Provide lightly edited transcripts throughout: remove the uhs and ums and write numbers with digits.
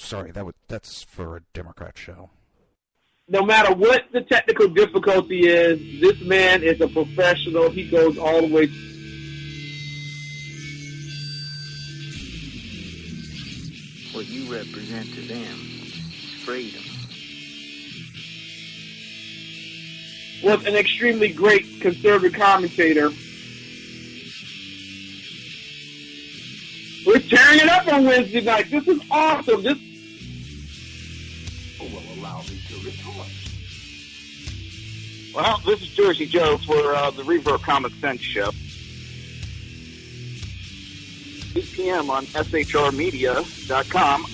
sorry, that's for a Democrat show. No matter what the technical difficulty is, this man is a professional. He goes all the way. What you represent to them is freedom. Was an extremely great conservative commentator. We're tearing it up on Wednesday night. This is awesome. This will allow me to retort. Well, this is Jersey Joe for the Reaver of Common Sense show. 8 p.m. on shrmedia.com.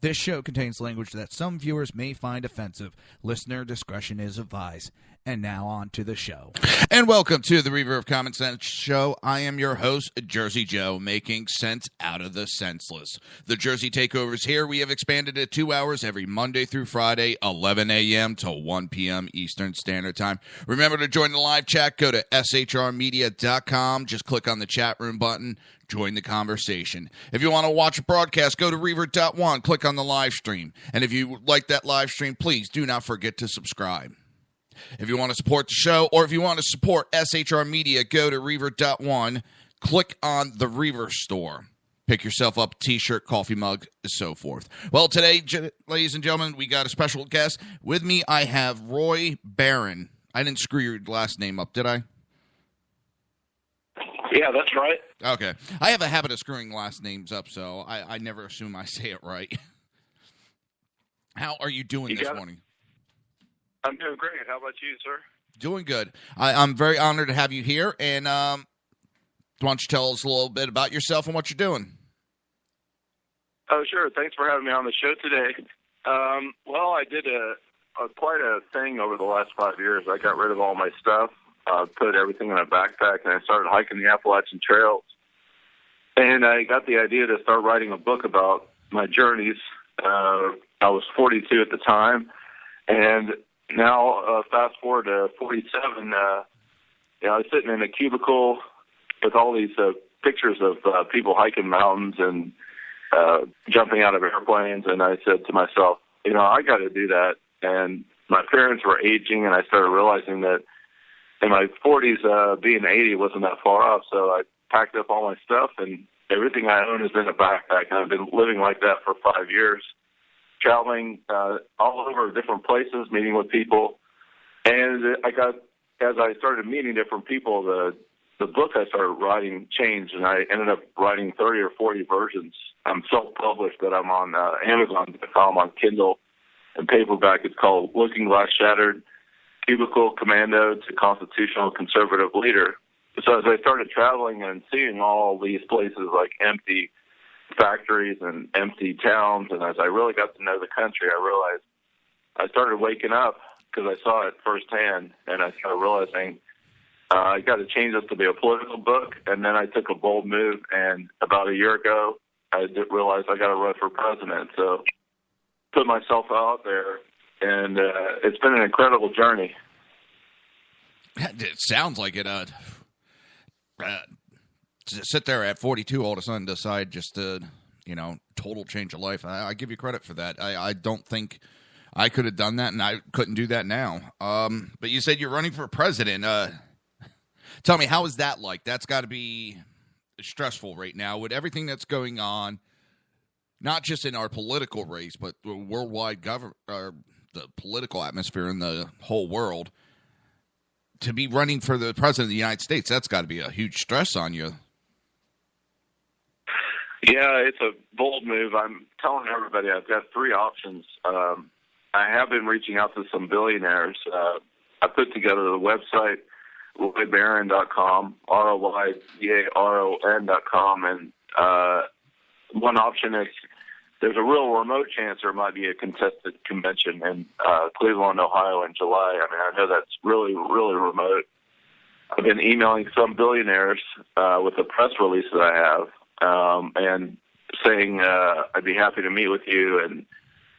This show contains language that some viewers may find offensive. Listener discretion is advised. And now on to the show. And welcome to the Reaver of Common Sense show. I am your host, Jersey Joe, making sense out of the senseless. The Jersey Takeover is here. We have expanded to 2 hours every Monday through Friday, 11 a.m. to 1 p.m. Eastern Standard Time. Remember to join the live chat. Go to shrmedia.com. Just click on the chat room button. Join the conversation. If you want to watch a broadcast, go to Reaver.one, click on the live stream. And if you like that live stream, please do not forget to subscribe. If you want to support the show, or if you want to support SHR Media, go to Reaver.one, click on the Reaver store. Pick yourself up a t-shirt, coffee mug, and so forth. Well, today, ladies and gentlemen, we got a special guest. With me, I have Roy Barron. I didn't screw your last name up, did I? Yeah, that's right. Okay. I have a habit of screwing last names up, so I never assume I say it right. How are you doing this morning? I'm doing great. How about you, sir? Doing good. I'm very honored to have you here, and why don't you tell us a little bit about yourself and what you're doing? Oh, sure. Thanks for having me on the show today. Well, I did quite a thing over the last 5 years. I got rid of all my stuff, put everything in a backpack, and I started hiking the Appalachian Trails. And I got the idea to start writing a book about my journeys. I was 42 at the time, and now, fast forward to 47, I was sitting in a cubicle with all these pictures of people hiking mountains and jumping out of airplanes, and I said to myself, I got to do that. And my parents were aging, and I started realizing that in my 40s, being 80 wasn't that far off, so I packed up all my stuff, and everything I own is in a backpack, and I've been living like that for 5 years. Traveling all over different places, meeting with people, and as I started meeting different people, the book I started writing changed, and I ended up writing 30 or 40 versions. I'm self-published, but I'm on Amazon.com on Kindle and paperback. It's called Looking Glass Shattered, Cubicle Commando to Constitutional Conservative Leader. So as I started traveling and seeing all these places like empty factories and empty towns, and as I really got to know the country, I realized I started waking up because I saw it firsthand, and I started realizing I got to change this to be a political book. And then I took a bold move, and about a year ago, I realized I got to run for president. So put myself out there, and it's been an incredible journey. It sounds like it. To sit there at 42 all of a sudden decide just to, total change of life. I give you credit for that. I don't think I could have done that, and I couldn't do that now. But you said you're running for president. Tell me, how is that like? That's got to be stressful right now with everything that's going on, not just in our political race, but the worldwide government, the political atmosphere in the whole world. To be running for the president of the United States, that's got to be a huge stress on you. Yeah, it's a bold move. I'm telling everybody I've got three options. I have been reaching out to some billionaires. I put together the website, roybaron.com, ROYBARON.com, and one option is there's a real remote chance there might be a contested convention in Cleveland, Ohio in July. I mean, I know that's really, really remote. I've been emailing some billionaires with a press release that I have, and saying I'd be happy to meet with you and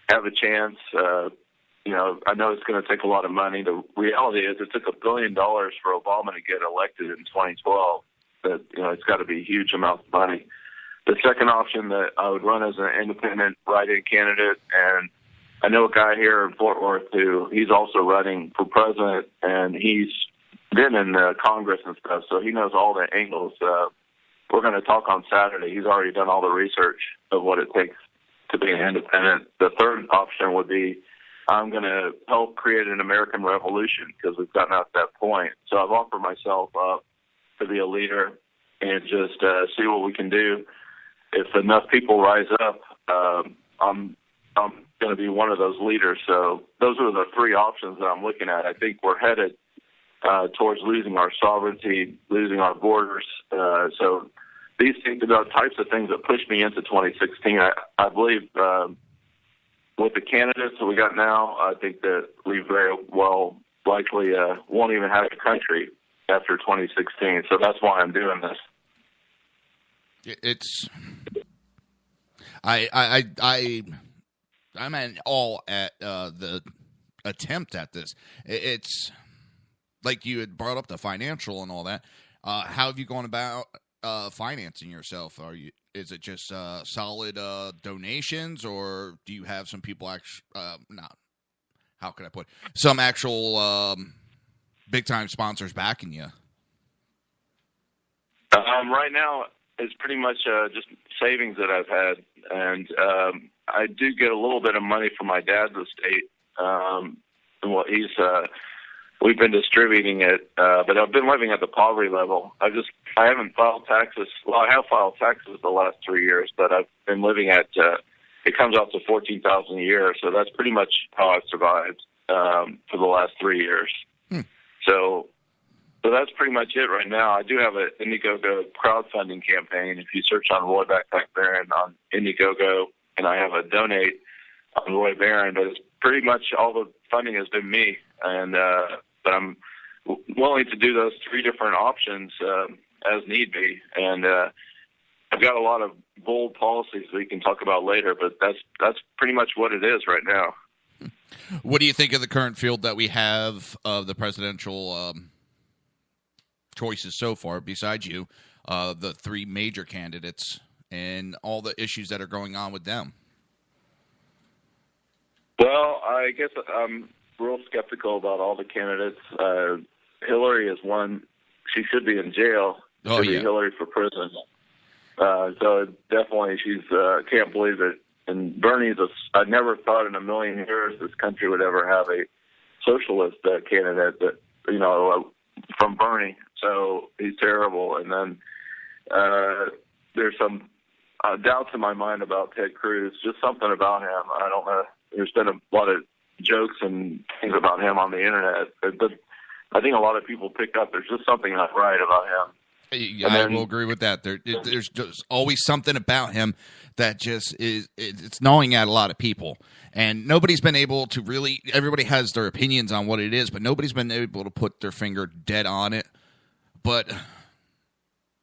have a chance. I know it's going to take a lot of money. The reality is it took $1 billion for Obama to get elected in 2012. That, it's got to be a huge amount of money. The second option that I would run as an independent write-in candidate, and I know a guy here in Fort Worth who he's also running for president, and he's been in Congress and stuff, so he knows all the angles. We're going to talk on Saturday. He's already done all the research of what it takes to be an independent. The third option would be I'm going to help create an American revolution because we've gotten out to that point. So I've offered myself up to be a leader and just see what we can do. If enough people rise up, I'm going to be one of those leaders. So those are the three options that I'm looking at. I think we're headed towards losing our sovereignty, losing our borders. So these things are the types of things that pushed me into 2016. I believe with the candidates that we got now, I think that we very well likely won't even have a country after 2016. So that's why I'm doing this. I'm at all at the attempt at this. It's like you had brought up the financial and all that. How have you gone about financing yourself? Is it just solid donations, or do you have some people how can I put it? Some actual big time sponsors backing you? Right now, it's pretty much just savings that I've had, and I do get a little bit of money from my dad's estate. We've been distributing it, but I've been living at the poverty level. I haven't filed taxes. Well, I have filed taxes the last 3 years, but I've been living at. It comes out to $14,000 a year, so that's pretty much how I've survived for the last 3 years. So that's pretty much it right now. I do have an Indiegogo crowdfunding campaign. If you search on Roy Backpack Baron on Indiegogo, and I have a donate on Roy Baron, but it's pretty much all the funding has been me. And but I'm willing to do those three different options as need be. And I've got a lot of bold policies we can talk about later, but that's pretty much what it is right now. What do you think of the current field that we have of the presidential choices so far, besides you, the three major candidates, and all the issues that are going on with them? Well, I guess I'm real skeptical about all the candidates. Hillary is one. She should be in jail. Oh, yeah. Hillary for president. So definitely she's can't believe it. And Bernie's I never thought in a million years this country would ever have a socialist candidate that, from Bernie. So he's terrible. And then there's some doubts in my mind about Ted Cruz, just something about him. I don't know. There's been a lot of jokes and things about him on the internet, but I think a lot of people pick up there's just something not right about him. I will agree with that. There's just always something about him that just it's gnawing at a lot of people. And nobody's been able to really – everybody has their opinions on what it is, but nobody's been able to put their finger dead on it. But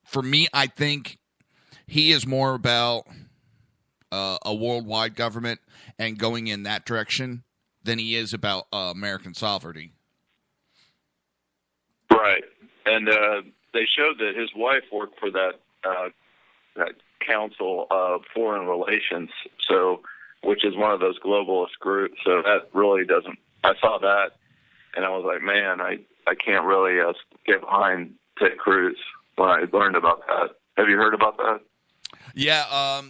for me, I think he is more about a worldwide government and going in that direction than he is about American sovereignty. Right. And they showed that his wife worked for that Council of Foreign Relations, which is one of those globalist groups. So that really doesn't. I saw that, and I was like, man, I can't really get behind Ted Cruz when I learned about that. Have you heard about that? Yeah,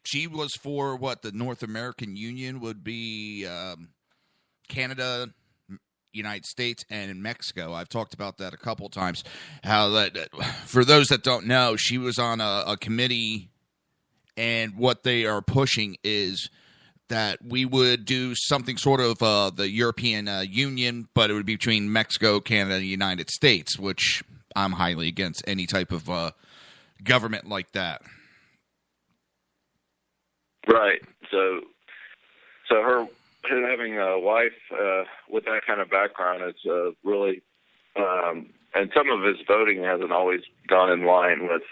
she was for the North American Union would be Canada, United States, and in Mexico. I've talked about that a couple times. How that, for those that don't know, she was on a committee, and what they are pushing is that we would do something sort of the European Union, but it would be between Mexico, Canada, and the United States, which I'm highly against any type of government like that. Right. So her having a wife with that kind of background is really, and some of his voting hasn't always gone in line with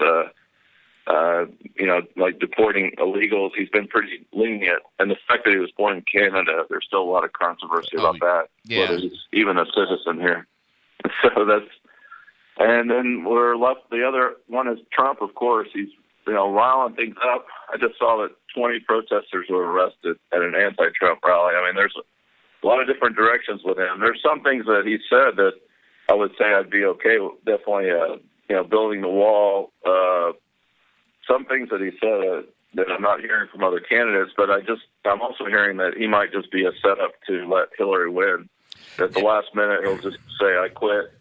like deporting illegals. He's been pretty lenient. And the fact that he was born in Canada, there's still a lot of controversy about that, whether he's even a citizen here. So and then we're left, the other one is Trump, of course. He's, riling things up. I just saw that 20 protesters were arrested at an anti-Trump rally. I mean, there's a lot of different directions with him. There's some things that he said that I would say I'd be okay with, definitely, building the wall. Some things that he said that I'm not hearing from other candidates, but I'm also hearing that he might just be a setup to let Hillary win. At the last minute, he'll just say, I quit.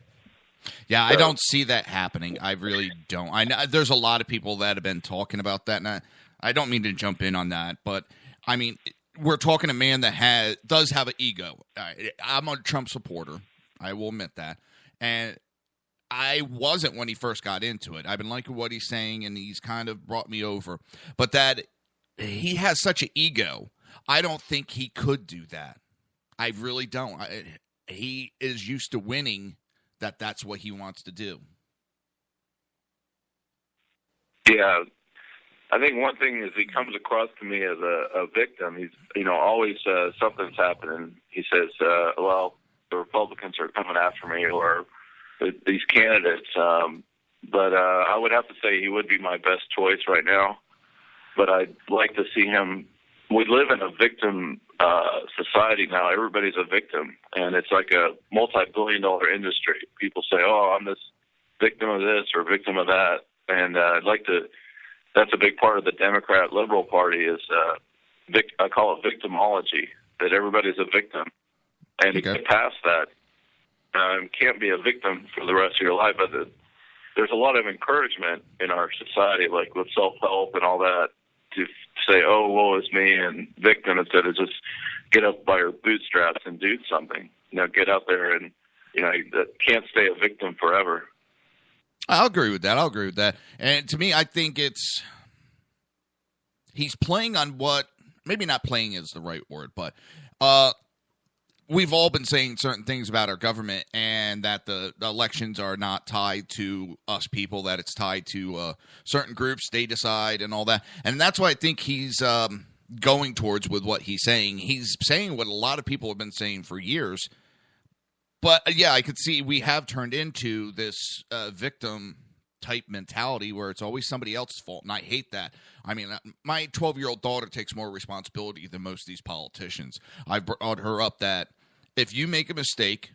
Yeah, I don't see that happening. I really don't. I know there's a lot of people that have been talking about that, and I don't mean to jump in on that, but I mean, we're talking a man that does have an ego. I'm a Trump supporter. I will admit that. And I wasn't when he first got into it. I've been liking what he's saying, and he's kind of brought me over. But that he has such an ego, I don't think he could do that. I really don't. He is used to winning. That's what he wants to do. Yeah. I think one thing is he comes across to me as a victim. He's, always something's happening. He says, well, the Republicans are coming after me, or these candidates. But I would have to say he would be my best choice right now. But I'd like to see him. We live in a victim society now. Everybody's a victim, and it's like a multi-billion-dollar industry. People say, "Oh, I'm this victim of this or victim of that," and I'd like to. That's a big part of the Democrat Liberal Party is I call it victimology. That everybody's a victim, and to get past that, can't be a victim for the rest of your life. But there's a lot of encouragement in our society, like with self-help and all that, to say, oh, woe is me, and victim, instead of just get up by your bootstraps and do something. Get out there and, can't stay a victim forever. I'll agree with that. And to me, I think he's playing on what, maybe not playing is the right word, but we've all been saying certain things about our government, and that the elections are not tied to us people, that it's tied to certain groups, they decide and all that. And that's what I think he's going towards with what he's saying. He's saying what a lot of people have been saying for years. But, yeah, I could see we have turned into this victim-type mentality where it's always somebody else's fault, and I hate that. I mean, my 12-year-old daughter takes more responsibility than most of these politicians. I brought her up that if you make a mistake,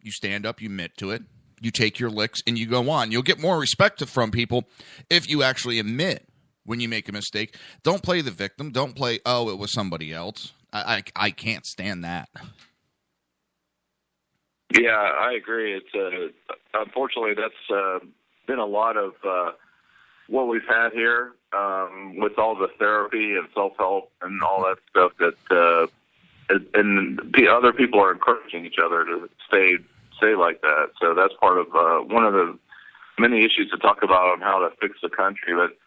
you stand up, you admit to it, you take your licks, and you go on. You'll get more respect from people if you actually admit when you make a mistake. Don't play the victim. Don't play, oh, it was somebody else. I can't stand that. Yeah, I agree. It's unfortunately that's been a lot of what we've had here with all the therapy and self-help and all that stuff. That and the other people are encouraging each other to stay like that. So that's part of one of the many issues to talk about on how to fix the country. But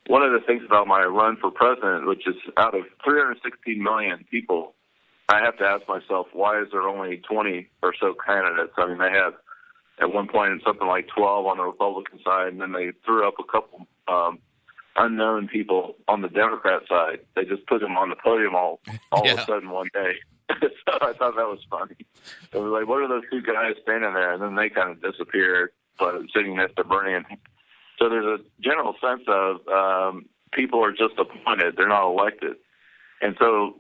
one of the things about my run for president, which is out of 316 million people, I have to ask myself, why is there only 20 or so candidates? I mean, they had at one point something like 12 on the Republican side, and then they threw up a couple unknown people on the Democrat side. They just put them on the podium all of a sudden one day. So I thought that was funny. It was like, what are those two guys standing there? And then they kind of disappeared, but sitting next to Bernie. So there's a general sense of people are just appointed. They're not elected. And so,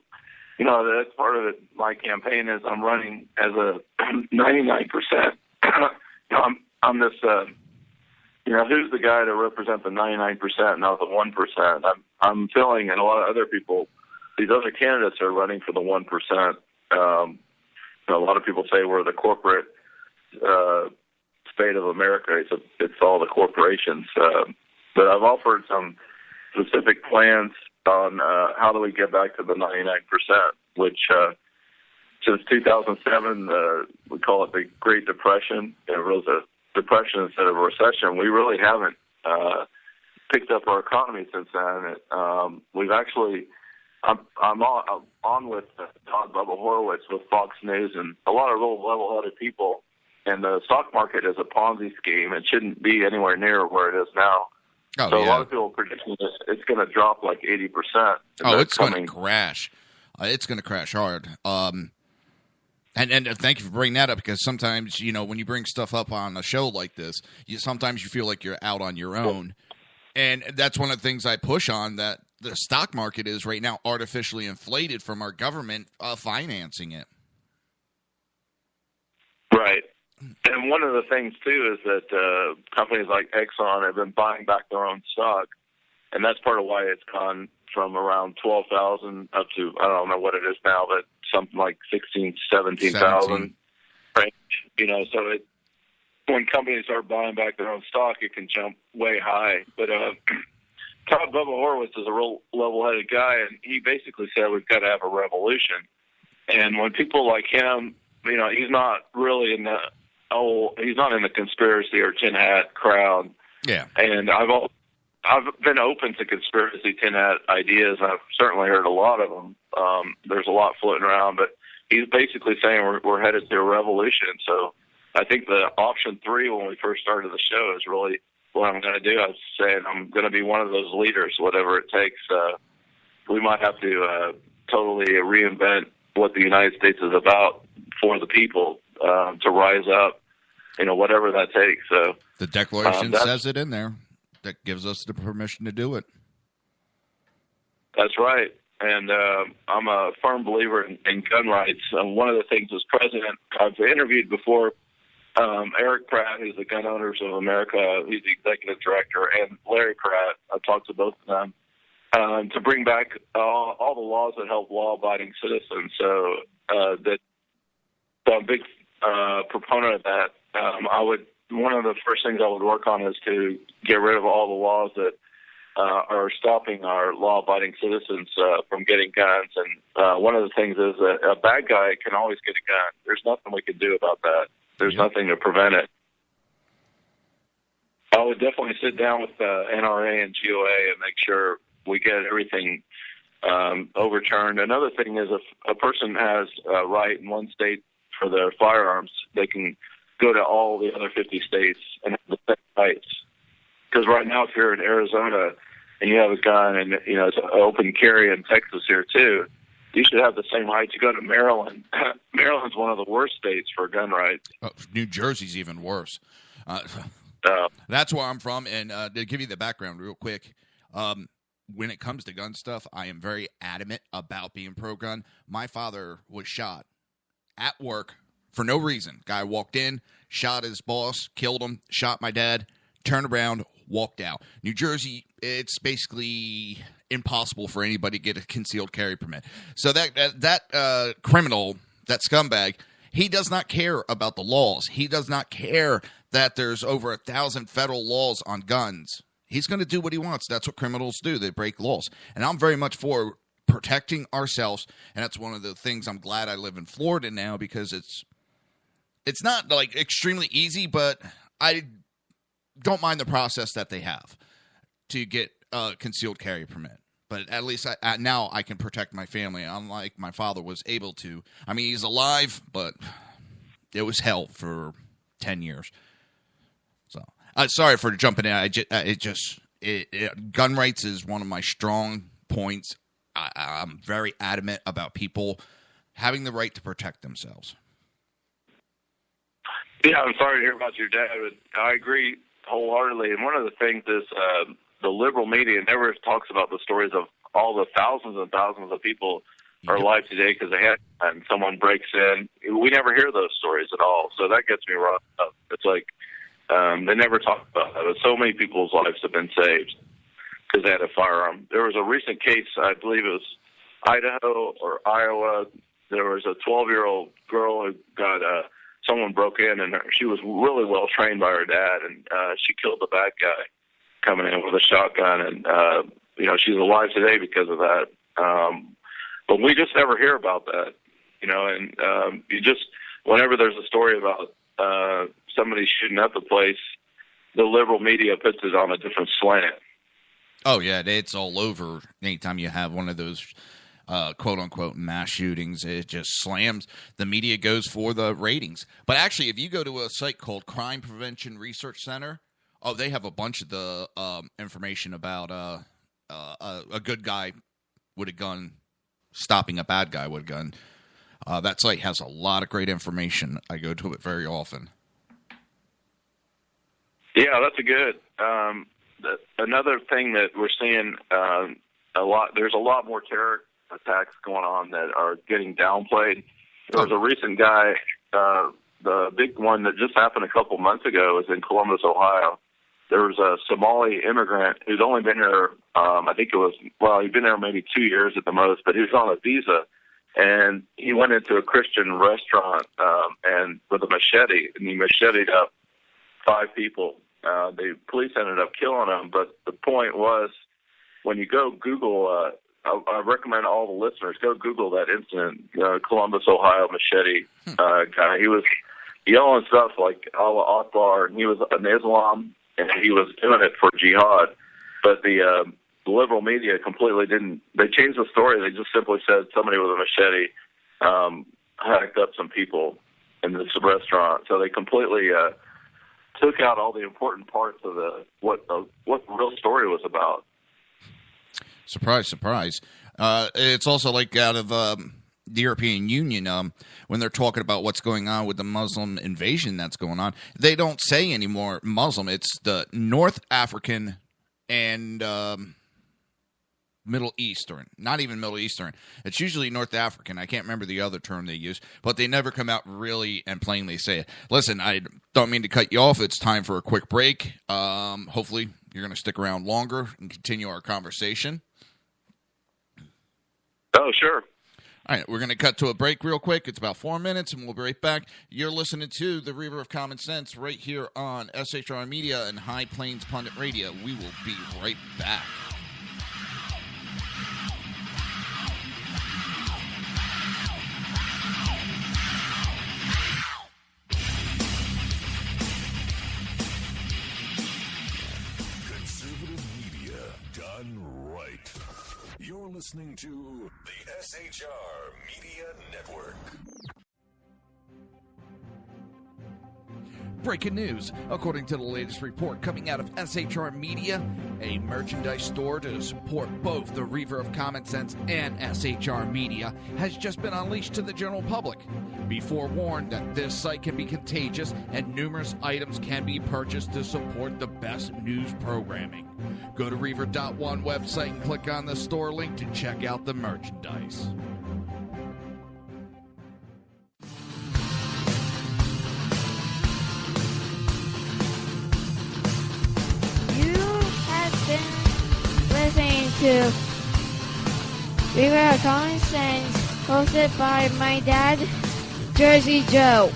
that's part of it. My campaign is I'm running as a 99%. I'm this, who's the guy to represent the 99%, not the 1%? I'm feeling, and a lot of other people, these other candidates are running for the 1%. A lot of people say we're the corporate state of America. It's all the corporations. But I've offered some specific plans on how do we get back to the 99%, which since 2007, we call it the Great Depression. It was a depression instead of a recession. We really haven't picked up our economy since then. We've actually, I'm on with Todd Bubba Horowitz with Fox News and a lot of real level-headed people. And the stock market is a Ponzi scheme. It shouldn't be anywhere near where it is now. So a lot of people are predicting that it's going to drop like 80%. Oh, it's going to crash. It's going to crash hard. And thank you for bringing that up, because sometimes, when you bring stuff up on a show like this, sometimes you feel like you're out on your own. And that's one of the things I push on, that the stock market is right now artificially inflated from our government financing it. Right. And one of the things, too, is that companies like Exxon have been buying back their own stock, and that's part of why it's gone from around 12,000 up to, I don't know what it is now, but something like 16, 17,000. Right? So when companies start buying back their own stock, it can jump way high. But Todd Bubba Horowitz is a real level-headed guy, and he basically said we've got to have a revolution. And when people like him, he's not really in the he's not in the conspiracy or tin hat crowd. Yeah. And I've been open to conspiracy tin hat ideas. I've certainly heard a lot of them. There's a lot floating around, but he's basically saying we're headed to a revolution. So I think the option 3 when we first started the show is really what I'm going to do. I was saying I'm going to be one of those leaders, whatever it takes. We might have to totally reinvent what the United States is about for the people, to rise up, whatever that takes. So the Declaration says it in there. That gives us the permission to do it. That's right. And I'm a firm believer in gun rights. One of the things as president, I've interviewed before Eric Pratt, who's the Gun Owners of America. He's the executive director, and Larry Pratt. I've talked to both of them to bring back all the laws that help law-abiding citizens. So I'm a big proponent of that. One of the first things I would work on is to get rid of all the laws that are stopping our law-abiding citizens from getting guns. And one of the things is that a bad guy can always get a gun. There's nothing we can do about that. There's nothing to prevent it. I would definitely sit down with NRA and GOA and make sure we get everything overturned. Another thing is if a person has a right in one state for their firearms, they can go to all the other 50 states and have the same rights. Because right now, if you're in Arizona and you have a gun and it's an open carry in Texas here too, you should have the same rights. You go to Maryland. Maryland's one of the worst states for gun rights. New Jersey's even worse. That's where I'm from. And to give you the background real quick, when it comes to gun stuff, I am very adamant about being pro-gun. My father was shot at work for no reason. Guy walked in, shot his boss, killed him, shot my dad, turned around, walked out. New Jersey, it's basically impossible for anybody to get a concealed carry permit. So that criminal, that scumbag, he does not care about the laws. He does not care that there's over 1,000 federal laws on guns. He's going to do what he wants. That's what criminals do. They break laws. And I'm very much for protecting ourselves, and that's one of the things I'm glad I live in Florida now, because it's not like extremely easy, but I don't mind the process that they have to get a concealed carry permit. But at least now I can protect my family, unlike my father was able to. I mean, he's alive, but it was hell for 10 years. So, sorry for jumping in. Gun rights is one of my strong points. I'm very adamant about people having the right to protect themselves. Yeah, I'm sorry to hear about your dad, but I agree wholeheartedly. And one of the things is the liberal media never talks about the stories of all the thousands and thousands of people are alive today because they had and someone breaks in. We never hear those stories at all, so that gets me wrong up. It's like they never talk about that. But so many people's lives have been saved because they had a firearm. There was a recent case, I believe it was Idaho or Iowa. There was a 12-year-old girl who got someone broke in, and she was really well trained by her dad, and she killed the bad guy coming in with a shotgun, and she's alive today because of that. But we just never hear about that, and you just whenever there's a story about somebody shooting up the place, the liberal media puts it on a different slant. Oh, yeah, it's all over. Anytime you have one of those quote-unquote mass shootings, it just slams. The media goes for the ratings. But actually, if you go to a site called Crime Prevention Research Center Oh, they have a bunch of the information about a good guy with a gun stopping a bad guy with a gun. That site has a lot of great information. I go to it very often. Yeah, that's a good. Another thing that we're seeing a lot. There's a lot more terror attacks going on that are getting downplayed. There was a recent guy. The big one that just happened a couple months ago was in Columbus, Ohio. There was a Somali immigrant who's only been here, he'd been there maybe 2 years at the most, but he was on a visa, and he went into a Christian restaurant and with a machete, and he macheted up 5 people. The police ended up killing him, but the point was, when you go Google, I recommend all the listeners go Google that incident, Columbus, Ohio machete guy. He was yelling stuff like Allah Akbar, and he was an Islam, and he was doing it for jihad. But the liberal media completely didn't. They changed the story. They just simply said somebody with a machete hacked up some people in this restaurant. So they completely took out all the important parts of what the real story was about. Surprise, surprise. It's also like out of the European Union, when they're talking about what's going on with the Muslim invasion that's going on, they don't say anymore Muslim. It's the North African and Middle Eastern. Not even Middle Eastern. It's usually North African. I can't remember the other term they use, but they never come out really and plainly say it. Listen, I don't mean to cut you off. It's time for a quick break. Hopefully you're going to stick around longer and continue our conversation. Oh, sure. All right, we're going to cut to a break real quick. It's about 4 minutes, and we'll be right back. You're listening to the Reaver of Common Sense right here on SHR Media and High Plains Pundit Radio. We will be right back. Conservative media done right. You're listening to the SHR Media Network. Breaking news. According to the latest report coming out of SHR Media, a merchandise store to support both the Reaver of Common Sense and SHR Media has just been unleashed to the general public. Be forewarned that this site can be contagious and numerous items can be purchased to support the best news programming. Go to Reaver.one website and click on the store link to check out the merchandise. Listening to Reaver of Common Sense, hosted by my dad, Jersey Joe.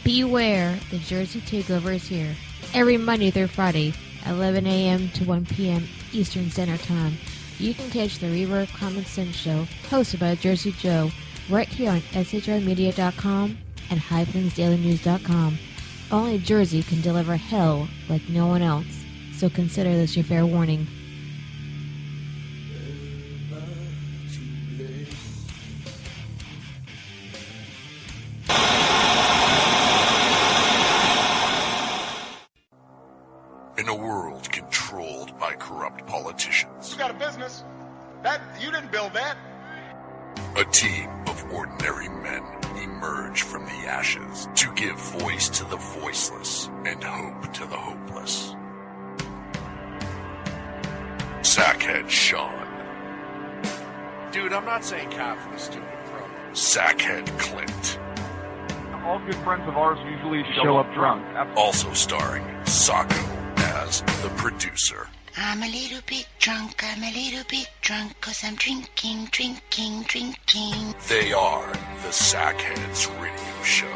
Beware, the Jersey Takeover is here. Every Monday through Friday, 11 a.m. to 1 p.m. Eastern Standard Time. You can catch the Reaver of Common Sense show, hosted by Jersey Joe, right here on SHRmedia.com and HighPlainsDailyNews.com. Only Jersey can deliver hell like no one else, so consider this your fair warning. In a world controlled by corrupt politicians, You got a business. That you didn't build that. a team of ordinary men emerge from the ashes to give voice to the voiceless and hope to the hopeless. Sackhead Sean, Dude, I'm not saying cat for the stupid pro. Sackhead Clint, All good friends of ours usually show up drunk. also starring Sacco as the producer. I'm a little bit drunk, 'cause I'm drinking. They are the Sackheads Radio Show.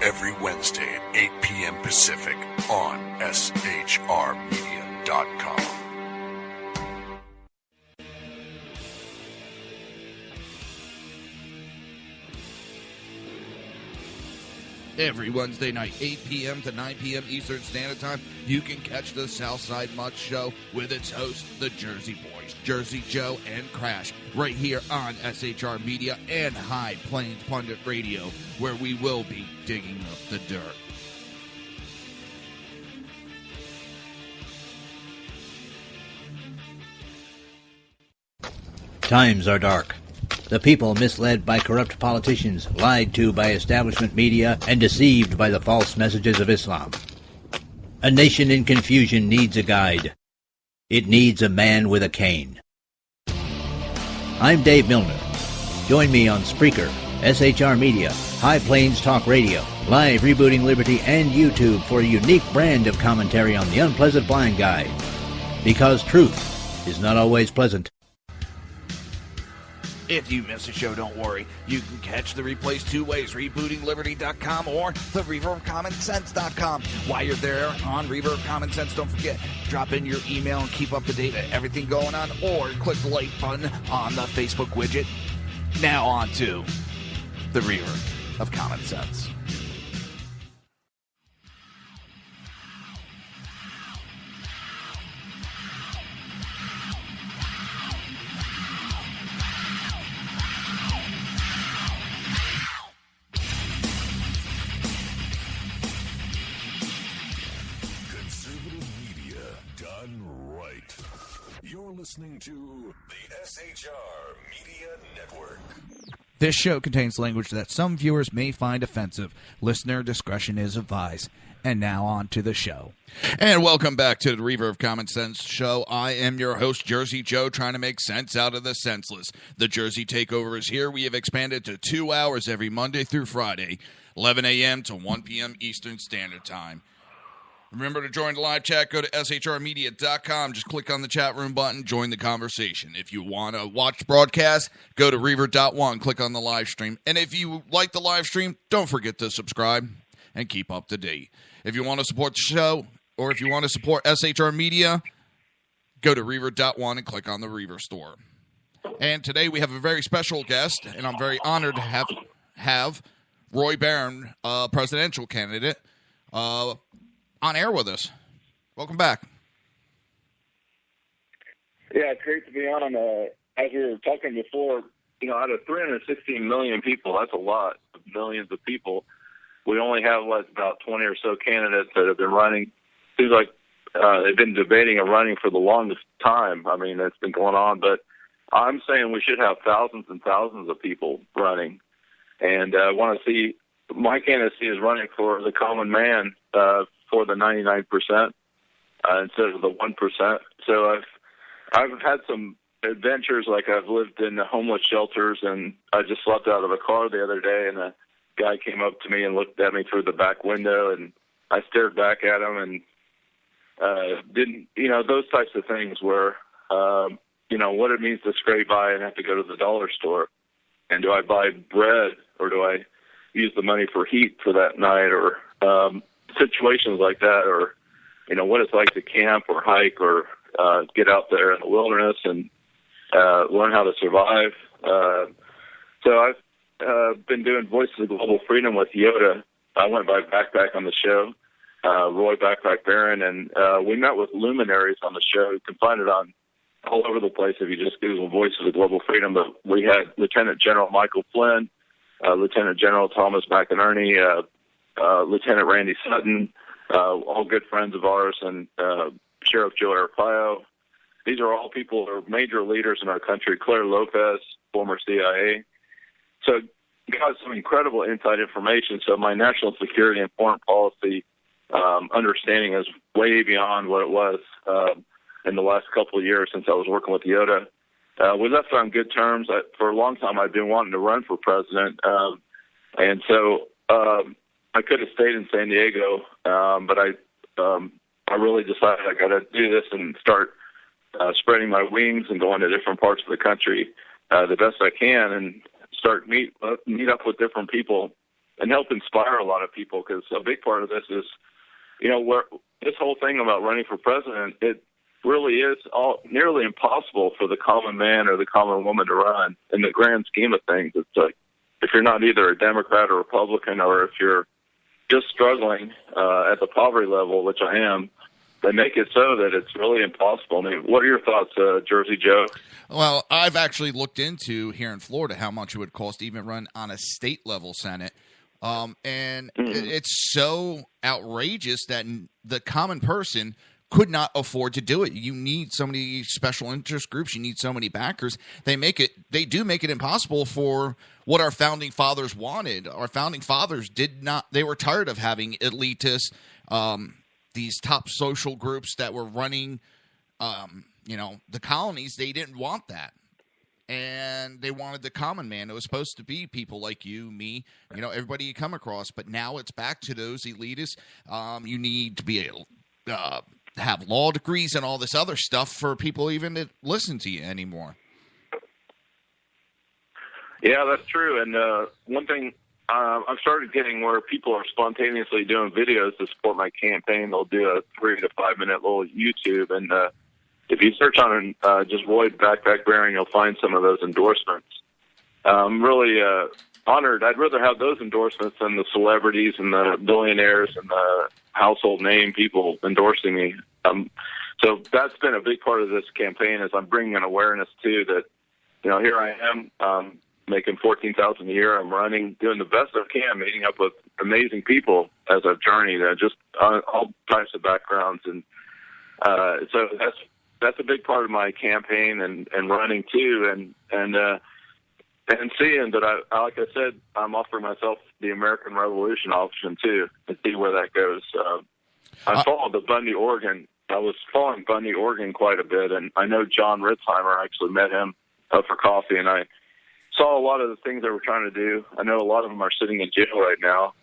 Every Wednesday at 8 p.m. Pacific on SHRmedia.com. Every Wednesday night, 8 p.m. to 9 p.m. Eastern Standard Time, you can catch the Southside Mutt Show with its hosts, the Jersey Boys, Jersey Joe and Crash, right here on SHR Media and High Plains Pundit Radio, where we will be digging up the dirt. Times are dark. The people misled by corrupt politicians, lied to by establishment media, and deceived by the false messages of Islam. A nation in confusion needs a guide. It needs a man with a cane. I'm Dave Milner. Join me on Spreaker, SHR Media, High Plains Talk Radio, Live Rebooting Liberty, and YouTube for a unique brand of commentary on the unpleasant blind guy. Because truth is not always pleasant. If you miss a show, don't worry. You can catch the replays two ways, rebootingliberty.com or the Reaver of Common Sense.com. While you're there on Reaver of Common Sense, don't forget, drop in your email and keep up to date with everything going on, or click the like button on the Facebook widget. Now on to the Reaver of Common Sense. Listening to the SHR Media Network. This show contains language that some viewers may find offensive. Listener discretion is advised. And now on to the show. And welcome back to the Reaver of Common Sense show. I am your host, Jersey Joe, trying to make sense out of the senseless. The Jersey Takeover is here. We have expanded to 2 hours every Monday through Friday, 11 a.m. to 1 p.m. Eastern Standard Time. Remember to join the live chat. Go to shrmedia.com. Just click on the chat room button. Join the conversation. If you want to watch the broadcast, go to Reaver.one. Click on the live stream. And if you like the live stream, don't forget to subscribe and keep up to date. If you want to support the show, or if you want to support SHR Media, go to Reaver.one and click on the Reaver store. And today we have a very special guest, and I'm very honored to have Roy Barron, presidential candidate, on air with us. Welcome back. Yeah, it's great to be on. As we were talking before, out of 316 million people, that's a lot of millions of people. We only have about 20 or so candidates that have been running. Seems like they've been debating and running for the longest time. I mean, it's been going on, but I'm saying we should have thousands and thousands of people running. And I want to see, my candidacy is running for the common man, for the 99% instead of the 1%. So I've had some adventures, like I've lived in homeless shelters, and I just slept out of a car the other day, and a guy came up to me and looked at me through the back window, and I stared back at him and didn't, those types of things where, what it means to scrape by and have to go to the dollar store. And do I buy bread, or do I use the money for heat for that night, or situations like that, or what it's like to camp or hike or get out there in the wilderness and learn how to survive. So I've been doing Voices of Global Freedom with Yoda. I went by Backpack on the show, Roy Backpack Barron, and we met with luminaries on the show. You can find it on all over the place if you just Google Voices of Global Freedom. But we had Lieutenant General Michael Flynn, Lieutenant General Thomas McInerney, Lieutenant Randy Sutton, all good friends of ours, and Sheriff Joe Arpaio. These are all people who are major leaders in our country. Claire Lopez, former CIA. So got some incredible inside information. So my national security and foreign policy understanding is way beyond what it was in the last couple of years since I was working with Yoda. We left on good terms. For a long time, I've been wanting to run for president, and so I could have stayed in San Diego, but I really decided I got to do this and start spreading my wings and going to different parts of the country the best I can, and start meet up with different people and help inspire a lot of people. Because a big part of this is, where this whole thing about running for president, it really is nearly impossible for the common man or the common woman to run. In the grand scheme of things, it's like if you're not either a Democrat or Republican, or if you're just struggling at the poverty level, which I am, they make it so that it's really impossible. I mean, what are your thoughts, Jersey Joe? Well, I've actually looked into here in Florida how much it would cost to even run on a state-level Senate. And it's so outrageous that the common person could not afford to do it. You need so many special interest groups. You need so many backers. They do make it impossible for what our founding fathers wanted. Our founding fathers they were tired of having elitists, these top social groups that were running, the colonies. They didn't want that. And they wanted the common man. It was supposed to be people like you, me, everybody you come across. But now it's back to those elitists. You need to be able have law degrees and all this other stuff for people even to listen to you anymore. Yeah, that's true. And one thing I've started getting where people are spontaneously doing videos to support my campaign. They'll do a 3 to 5 minute little YouTube, and if you search on just Lloyd Backpack Bearing, you'll find some of those endorsements. I'm really honored. I'd rather have those endorsements than the celebrities and the billionaires and the household name people endorsing me. So that's been a big part of this campaign, is I'm bringing an awareness too that, here I am, making $14,000 a year. I'm running, doing the best I can, meeting up with amazing people as I've journeyed, just all types of backgrounds, and so that's a big part of my campaign and running too, and seeing that I like I said, I'm offering myself the American Revolution option too, and see where that goes. I followed the Bundy, Oregon. I was following Bundy, Oregon quite a bit, and I know John Ritzheimer. I actually met him up for coffee, and I saw a lot of the things they were trying to do. I know a lot of them are sitting in jail right now,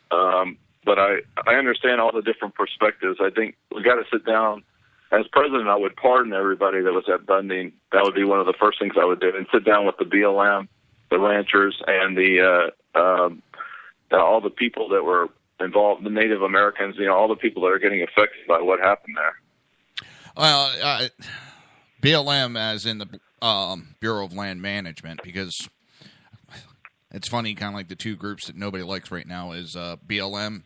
but I understand all the different perspectives. I think we got to sit down. As president, I would pardon everybody that was at Bundy. That would be one of the first things I would do, and sit down with the BLM, the ranchers, and all the people that were involved, the Native Americans, all the people that are getting affected by what happened there. Well, BLM as in the Bureau of Land Management, because it's funny, kind of like the two groups that nobody likes right now is BLM,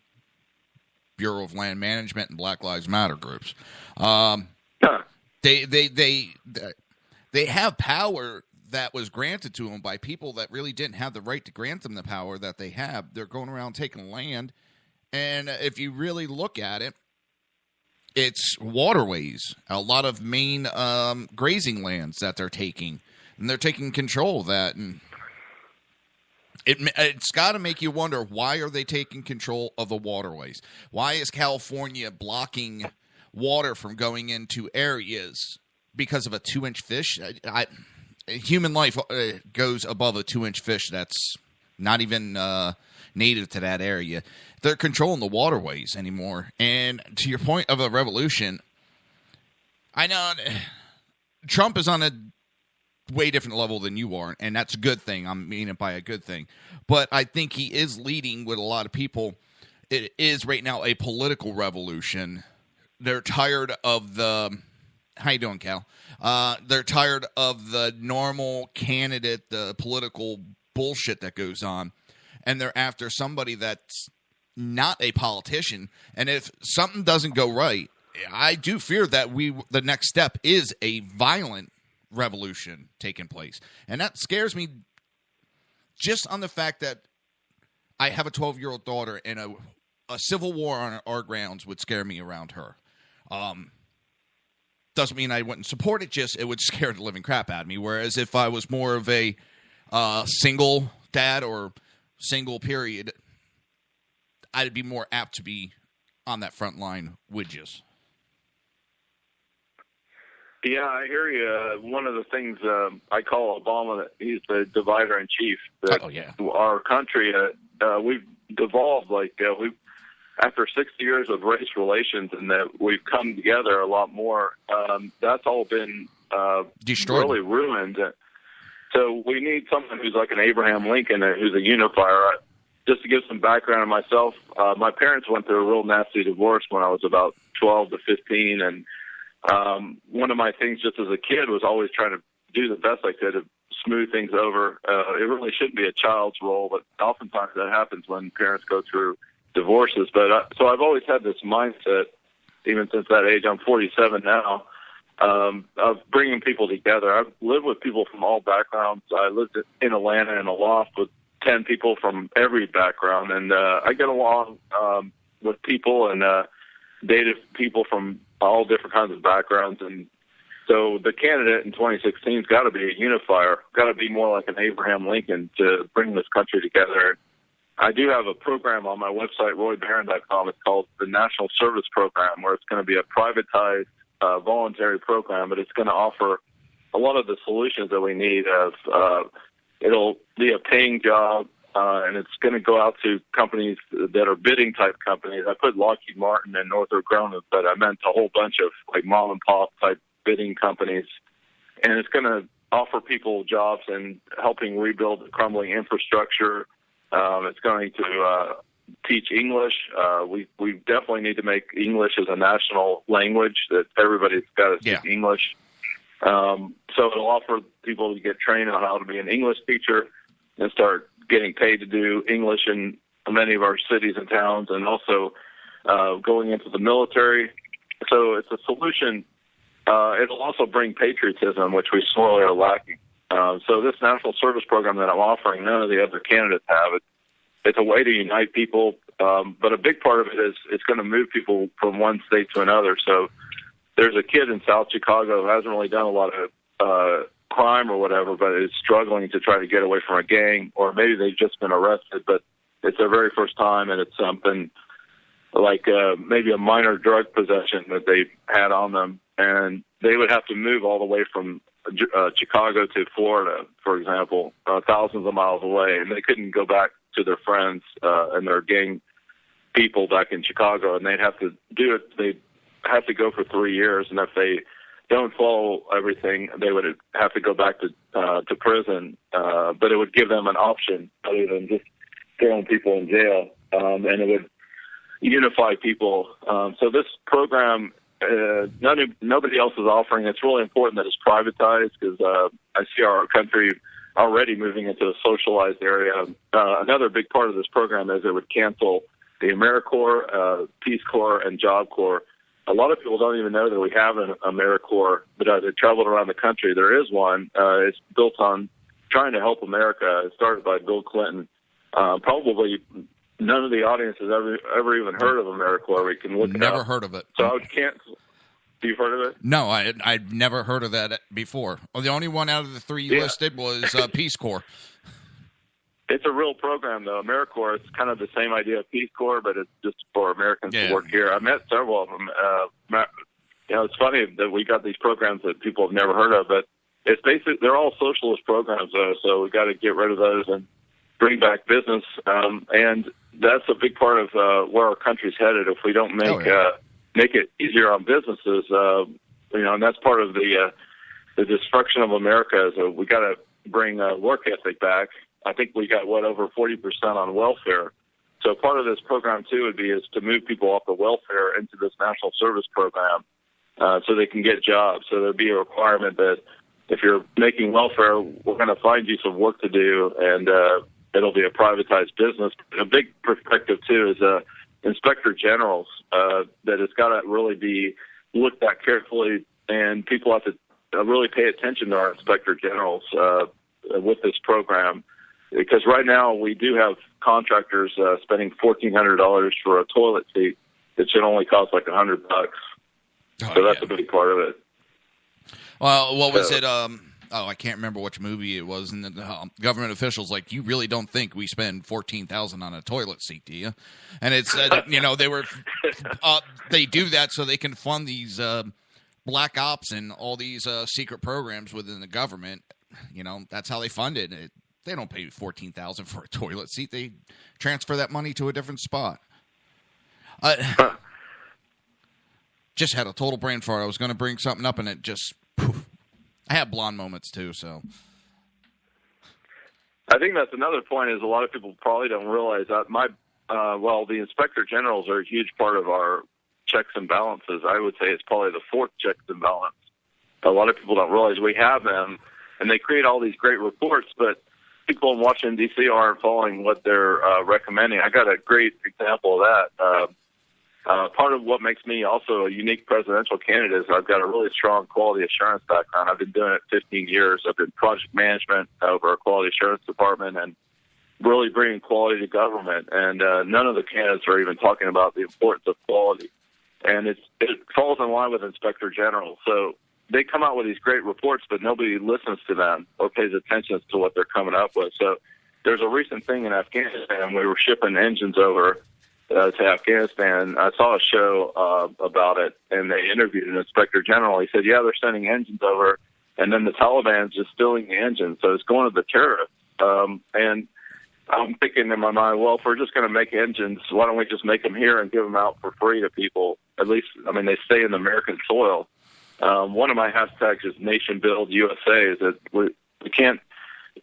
Bureau of Land Management, and Black Lives Matter groups. They have power that was granted to them by people that really didn't have the right to grant them the power that they have. They're going around taking land, and if you really look at it, it's waterways, a lot of main grazing lands that they're taking, and they're taking control of that. And it's got to make you wonder, why are they taking control of the waterways? Why is California blocking water from going into areas because of a 2-inch fish? Human life goes above a 2-inch fish that's not even native to that area. They're controlling the waterways anymore. And to your point of a revolution, I know Trump is on a way different level than you are, and that's a good thing. I mean it by a good thing. But I think he is leading with a lot of people. It is right now a political revolution. They're tired of the... How you doing, Cal? They're tired of the normal candidate, the political bullshit that goes on, and they're after somebody that's not a politician. And if something doesn't go right, I do fear that the next step is a violent revolution taking place. And that scares me just on the fact that I have a 12-year-old daughter, and a civil war on our grounds would scare me around her. Doesn't mean I wouldn't support it, just it would scare the living crap out of me. Whereas if I was more of a single dad or single period, I'd be more apt to be on that front line with you. Yeah, I hear you. One of the things I call Obama, he's the divider in chief. Our country, we've devolved after 60 years of race relations, and that we've come together a lot more. That's all been destroyed, really ruined. So we need someone who's like an Abraham Lincoln, who's a unifier. Just to give some background on myself, my parents went through a real nasty divorce when I was about 12 to 15, and one of my things just as a kid was always trying to do the best I could to smooth things over. It really shouldn't be a child's role, but oftentimes that happens when parents go through divorces. But so I've always had this mindset, even since that age. I'm 47 now, of bringing people together. I've lived with people from all backgrounds. I lived in Atlanta in a loft with 10 people from every background, and I get along with people and dated people from all different kinds of backgrounds. And so the candidate in 2016 has got to be a unifier, got to be more like an Abraham Lincoln to bring this country together. I do have a program on my website, roybarron.com. It's called the National Service Program, where it's going to be a privatized voluntary program, but it's going to offer a lot of the solutions that we need. It'll be a paying job, and it's going to go out to companies that are bidding type companies. I put Lockheed Martin and Northrop Grumman, but I meant a whole bunch of like mom and pop type bidding companies. And it's going to offer people jobs and helping rebuild the crumbling infrastructure. It's going to teach English. We definitely need to make English as a national language, that everybody's got to speak English. So it'll offer people to get trained on how to be an English teacher and start getting paid to do English in many of our cities and towns, and also going into the military. So it's a solution. It'll also bring patriotism, which we sorely are lacking. So this national service program that I'm offering, none of the other candidates have. It's a way to unite people, but a big part of it is it's going to move people from one state to another. So there's a kid in South Chicago who hasn't really done a lot of crime or whatever, but is struggling to try to get away from a gang, or maybe they've just been arrested, but it's their very first time, and it's something like maybe a minor drug possession that they had on them, and they would have to move all the way from Chicago to Florida, for example, thousands of miles away, and they couldn't go back to their friends and their gang people back in Chicago, and they'd have to do it. They'd have to go for 3 years, and if they don't follow everything, they would have to go back to prison. But it would give them an option other than just throwing people in jail, and it would unify people. So this program, nobody else is offering. It's really important that it's privatized, because I see our country already moving into a socialized area. Another big part of this program is it would cancel the AmeriCorps, Peace Corps, and Job Corps. A lot of people don't even know that we have an AmeriCorps, but as I traveled around the country, there is one. It's built on trying to help America. It started by Bill Clinton. Probably none of the audience has ever even heard of AmeriCorps. We can look it up. Never heard of it. So I would cancel. You've heard of it? No, I've never heard of that before. Well, the only one out of the three you listed was Peace Corps. It's a real program, though. AmeriCorps, it's kind of the same idea of Peace Corps, but it's just for Americans to work here. I met several of them. It's funny that we got these programs that people have never heard of, but it's basically, they're all socialist programs, though, so we got to get rid of those and bring back business. And that's a big part of where our country's headed. If we don't make it easier on businesses, and that's part of the destruction of America. Is we got to bring work ethic back. I think we got over 40% on welfare. So part of this program too is to move people off the welfare into this national service program, so they can get jobs. So there'd be a requirement that if you're making welfare, we're going to find you some work to do, and it'll be a privatized business. A big perspective too is inspector generals, that it's got to really be looked at carefully, and people have to really pay attention to our inspector generals with this program, because right now we do have contractors spending $1,400 for a toilet seat that should only cost like $100. So that's a big part of it. Well, what was it? I can't remember which movie it was, and the government officials like, you really don't think we spend $14,000 on a toilet seat, do you? And it's they were they do that so they can fund these black ops and all these secret programs within the government. That's how they fund it. They don't pay $14,000 for a toilet seat. They transfer that money to a different spot. Just had a total brain fart. I was going to bring something up, and it just poof. I have blonde moments too, so. I think that's another point, is a lot of people probably don't realize that the inspector generals are a huge part of our checks and balances. I would say it's probably the fourth checks and balance. A lot of people don't realize we have them, and they create all these great reports, but people in Washington, D.C. aren't following what they're recommending. I got a great example of that. Part of what makes me also a unique presidential candidate is I've got a really strong quality assurance background. I've been doing it 15 years. I've been project management over a quality assurance department and really bringing quality to government. And none of the candidates are even talking about the importance of quality. And it falls in line with Inspector General. So they come out with these great reports, but nobody listens to them or pays attention to what they're coming up with. So there's a recent thing in Afghanistan. We were shipping engines over to Afghanistan. I saw a show about it, and they interviewed an Inspector General. He said, yeah, they're sending engines over, and then the Taliban's just stealing the engines. So it's going to the terrorists. And I'm thinking in my mind, well, if we're just going to make engines, why don't we just make them here and give them out for free to people? At least, I mean, they stay in American soil. One of my hashtags is Nation Build USA, is that we can't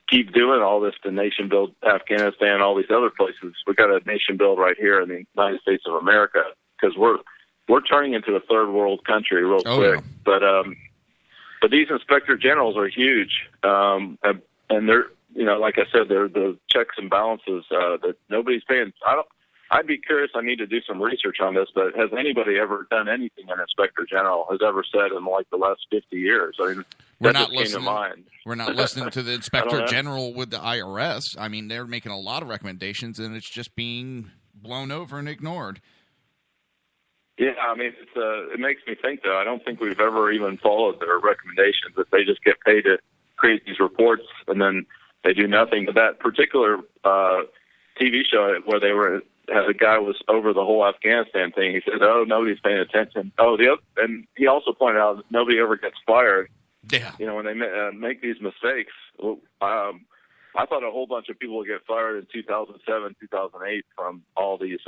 keep doing all this to Nation Build Afghanistan, all these other places. We got a Nation Build right here in the United States of America, because we're turning into a third world country real quick. Yeah. But these Inspector Generals are huge, and they're, you know, like I said, they're the checks and balances that nobody's paying. I'd be curious. I need to do some research on this, but has anybody ever done anything an Inspector General has ever said in like the last 50 years? I mean, we're not listening. We're not listening to the Inspector General with the IRS. I mean, they're making a lot of recommendations, and it's just being blown over and ignored. Yeah, I mean, it makes me think, though. I don't think we've ever even followed their recommendations. That they just get paid to create these reports, and then they do nothing. But that particular TV show where the guy was over the whole Afghanistan thing, he said, "Oh, nobody's paying attention." And he also pointed out that nobody ever gets fired. Yeah. You know, when they make these mistakes. I thought a whole bunch of people would get fired in 2007, 2008 from all these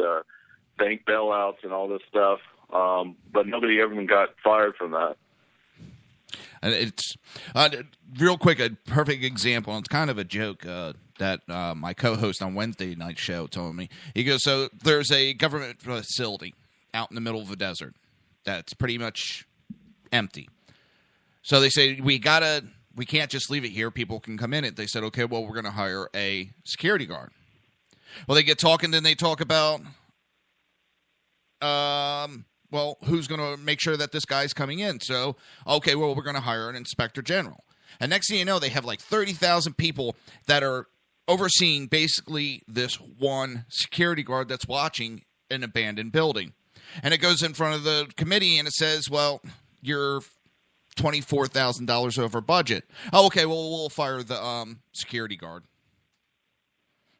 bank bailouts and all this stuff, but nobody ever even got fired from that. And it's real quick, a perfect example. It's kind of a joke that my co-host on Wednesday night show told me. He goes, so there's a government facility out in the middle of the desert that's pretty much empty. So they say, we can't just leave it here. People can come in it. They said, okay, well, we're going to hire a security guard. Well, they get talking, then they talk about, well, who's going to make sure that this guy's coming in? So, okay, well, we're going to hire an Inspector General. And next thing you know, they have like 30,000 people that are overseeing basically this one security guard that's watching an abandoned building. And it goes in front of the committee and it says, well, you're $24,000 over budget. Oh, okay, well, we'll fire the security guard.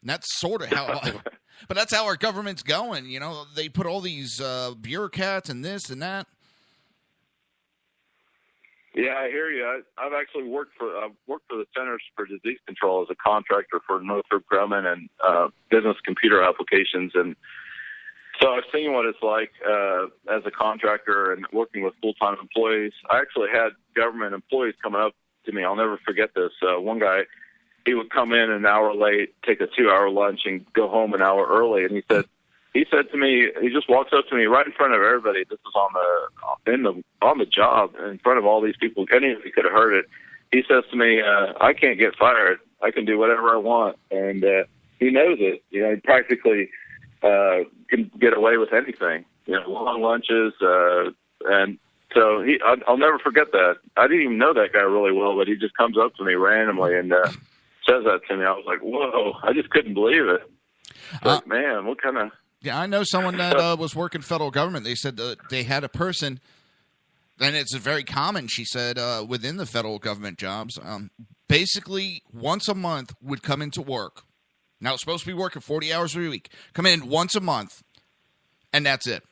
And that's sort of how... But that's how our government's going. You know, they put all these bureaucrats and this and that. Yeah, I hear you. I've actually worked for the Centers for Disease Control as a contractor for Northrop Grumman and business computer applications, and so I've seen what it's like as a contractor and working with full-time employees. I actually had government employees coming up to me. I'll never forget this. One guy, he would come in an hour late, take a 2-hour lunch, and go home an hour early. And he said to me, he just walks up to me right in front of everybody. This was on the job, in front of all these people. Anybody could have heard it. He says to me, "I can't get fired. I can do whatever I want." And he knows it. You know, he practically can get away with anything. You know, long lunches, and so I'll never forget that. I didn't even know that guy really well, but he just comes up to me randomly and says that to me. I was like, whoa, I just couldn't believe it. Like, man, what kind of... Yeah, I know someone that was working federal government. They said that they had a person, and it's very common, she said, within the federal government jobs, basically once a month would come into work. Now, it's supposed to be working 40 hours a week. Come in once a month, and that's it.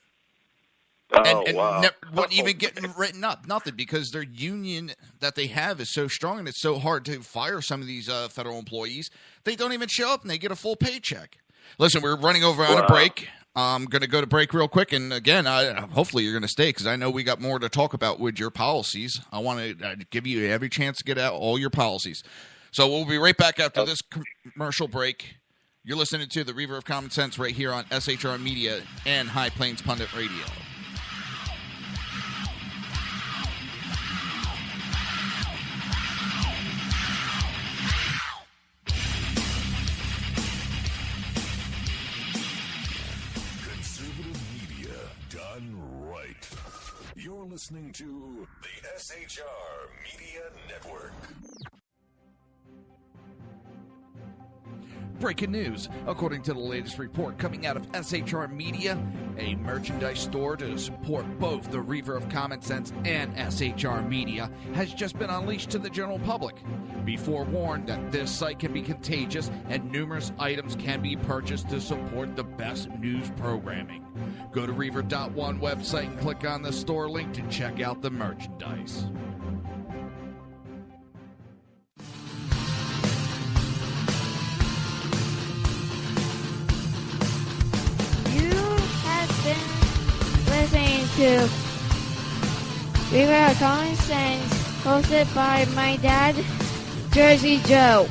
Oh, and wow. Wouldn't even get written up, nothing, because their union that they have is so strong, and it's so hard to fire some of these federal employees. They don't even show up, and they get a full paycheck. Listen, we're running over on a break. I'm going to go to break real quick, and again, hopefully you're going to stay, because I know we got more to talk about with your policies. I want to give you every chance to get out all your policies. So we'll be right back after this commercial break. You're listening to the Reaver of Common Sense right here on SHR Media and High Plains Pundit Radio. listening to the SHR Media Network. Breaking news. According to the latest report coming out of SHR Media, a merchandise store to support both the Reaver of Common Sense and SHR Media has just been unleashed to the general public. Be forewarned that this site can be contagious and numerous items can be purchased to support the best news programming. Go to Reaver.one website and click on the store link to check out the merchandise. Listening to Reaver of Common Sense, hosted by my dad, Jersey Joe.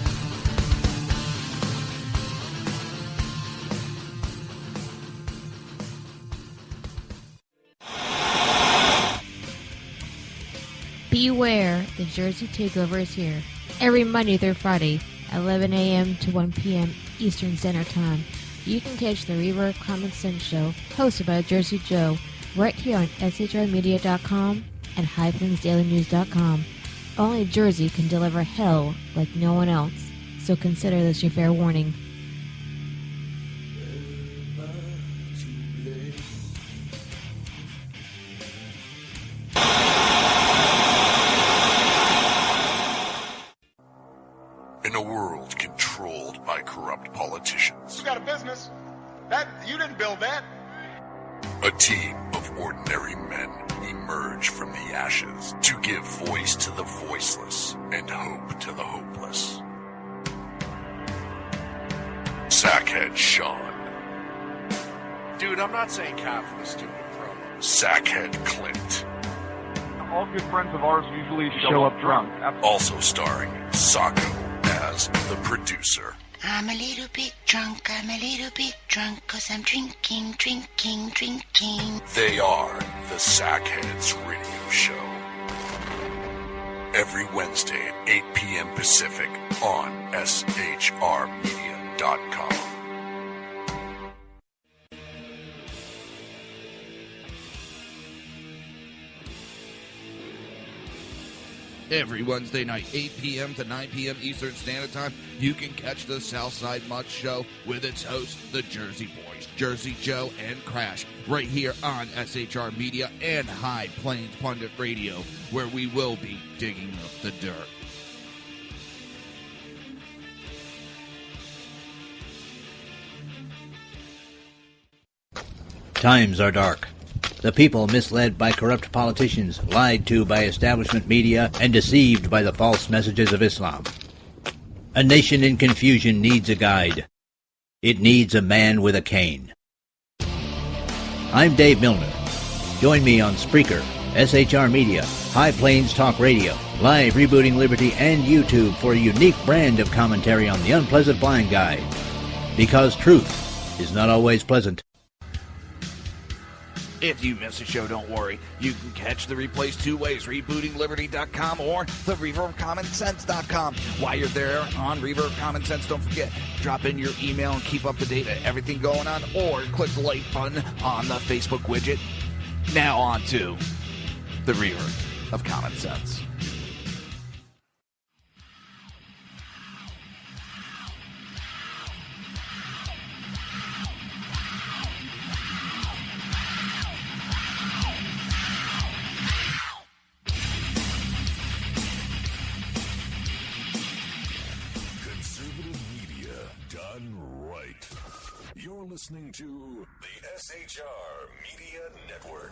Beware, the Jersey Takeover is here. Every Monday through Friday, 11 a.m. to 1 p.m. Eastern Standard Time. You can catch the Reaver of Common Sense show, hosted by Jersey Joe, right here on shrmedia.com and highplainsdailynews.com. Only Jersey can deliver hell like no one else, so consider this your fair warning. In a world controlled by corrupt politicians, You got a business. You didn't build that. a team of ordinary men emerge from the ashes to give voice to the voiceless and hope to the hopeless. Sackhead Sean, Dude, I'm not saying cop for the stupid promo. Sackhead Clint, All good friends of ours usually show up drunk. also starring Sacco as the producer. I'm a little bit drunk, 'cause I'm drinking. They are the Sackheads Radio Show. Every Wednesday at 8 p.m. Pacific on shrmedia.com. Every Wednesday night, 8 p.m. to 9 p.m. Eastern Standard Time, you can catch the Southside Mutt Show with its hosts, the Jersey Boys, Jersey Joe and Crash, right here on SHR Media and High Plains Pundit Radio, where we will be digging up the dirt. Times are dark. The people misled by corrupt politicians, lied to by establishment media, and deceived by the false messages of Islam. A nation in confusion needs a guide. It needs a man with a cane. I'm Dave Milner. Join me on Spreaker, SHR Media, High Plains Talk Radio, Live Rebooting Liberty, and YouTube for a unique brand of commentary on the unpleasant blind guide. Because truth is not always pleasant. If you miss a show, don't worry. You can catch the replays two ways, rebootingliberty.com or the reaverofcommonsense.com. While you're there on Reaver of Common Sense, don't forget, drop in your email and keep up to date with everything going on, or click the like button on the Facebook widget. Now on to the Reaver of Common Sense. Listening to the SHR Media Network.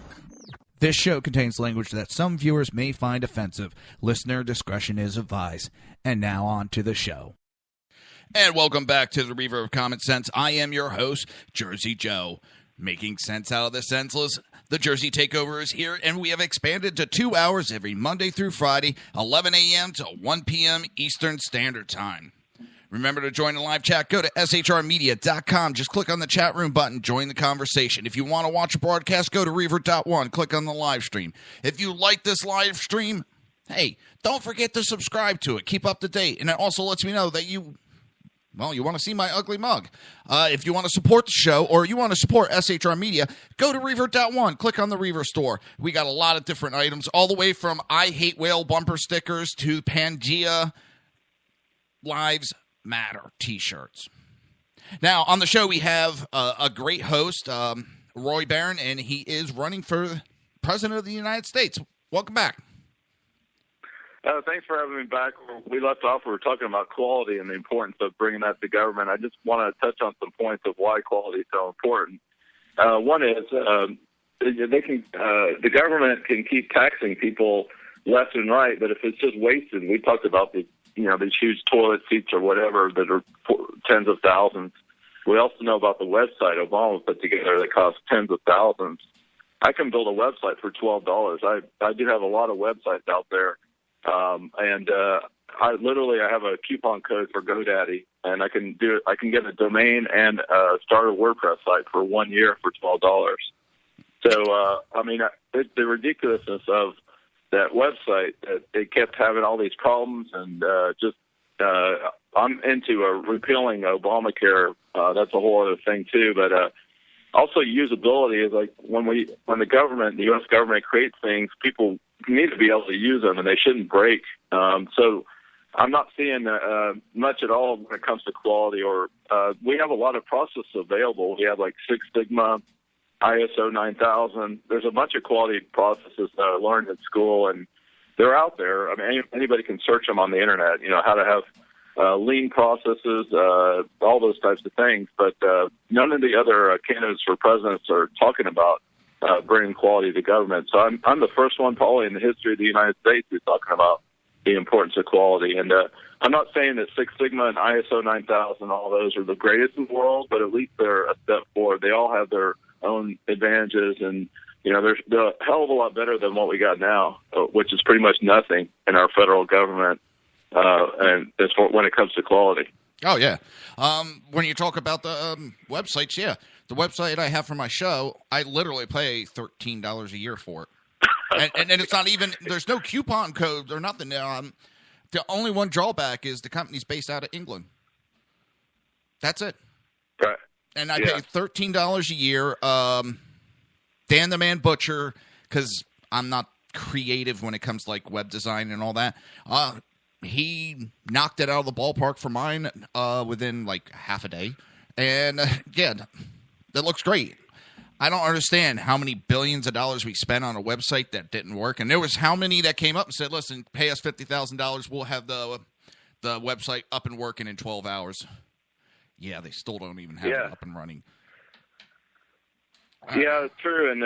This show contains language that some viewers may find offensive. Listener discretion is advised. And now on to the show. And welcome back to the Reaver of Common Sense. I am your host, Jersey Joe. Making sense out of the senseless. The Jersey Takeover is here, and we have expanded to 2 hours every Monday through Friday, 11 a.m. to 1 p.m. Eastern Standard Time. Remember to join the live chat. Go to shrmedia.com. Just click on the chat room button. Join the conversation. If you want to watch a broadcast, go to Reaver.one. Click on the live stream. If you like this live stream, hey, don't forget to subscribe to it. Keep up to date. And it also lets me know that you Well, you want to see my ugly mug. If you want to support the show or you want to support SHR Media, go to Reaver.one. Click on the Reaver store. We got a lot of different items, all the way from I Hate Whale bumper stickers to Pangea Lives Matter t-shirts. Now, on the show, we have a great host, Roy Barron, and he is running for President of the United States. Welcome back. Thanks for having me back. We left off, we were talking about quality and the importance of bringing that to government. I just want to touch on some points of why quality is so important. One is the government can keep taxing people left and right, but if it's just wasted, we talked about these huge toilet seats or whatever that are tens of thousands. We also know about the website Obama put together that costs tens of thousands. I can build a website for $12. I do have a lot of websites out there. I have a coupon code for GoDaddy, and I can get a domain and start a WordPress site for 1 year for $12. So, the ridiculousness of that website, that they kept having all these problems, and I'm into repealing Obamacare. That's a whole other thing too, but also usability is like when the U.S. government creates things, people need to be able to use them, and they shouldn't break. So I'm not seeing much at all when it comes to quality. Or we have a lot of processes available. We have like Six Sigma, ISO 9000. There's a bunch of quality processes that I learned in school, and they're out there. I mean, anybody can search them on the internet. How to have lean processes, all those types of things. But none of the other candidates for presidents are talking about bringing quality to government. So I'm the first one probably in the history of the United States who's talking about the importance of quality. And I'm not saying that Six Sigma and ISO 9000, all those are the greatest in the world, but at least they're a step forward. They all have their own advantages, and they're a hell of a lot better than what we got now, which is pretty much nothing in our federal government. And as for when it comes to quality. Oh, yeah. When you talk about the websites, yeah. The website I have for my show, I literally pay $13 a year for it. and it's not even, there's no coupon code or nothing. The only one drawback is the company's based out of England. That's it. Right. And I pay $13 a year. Dan the Man Butcher, because I'm not creative when it comes to like web design and all that. He knocked it out of the ballpark for mine within like half a day. And that looks great. I don't understand how many billions of dollars we spent on a website that didn't work. And there was how many that came up and said, listen, pay us $50,000. We'll have the website up and working in 12 hours. Yeah, they still don't even have it up and running. Yeah, it's true. And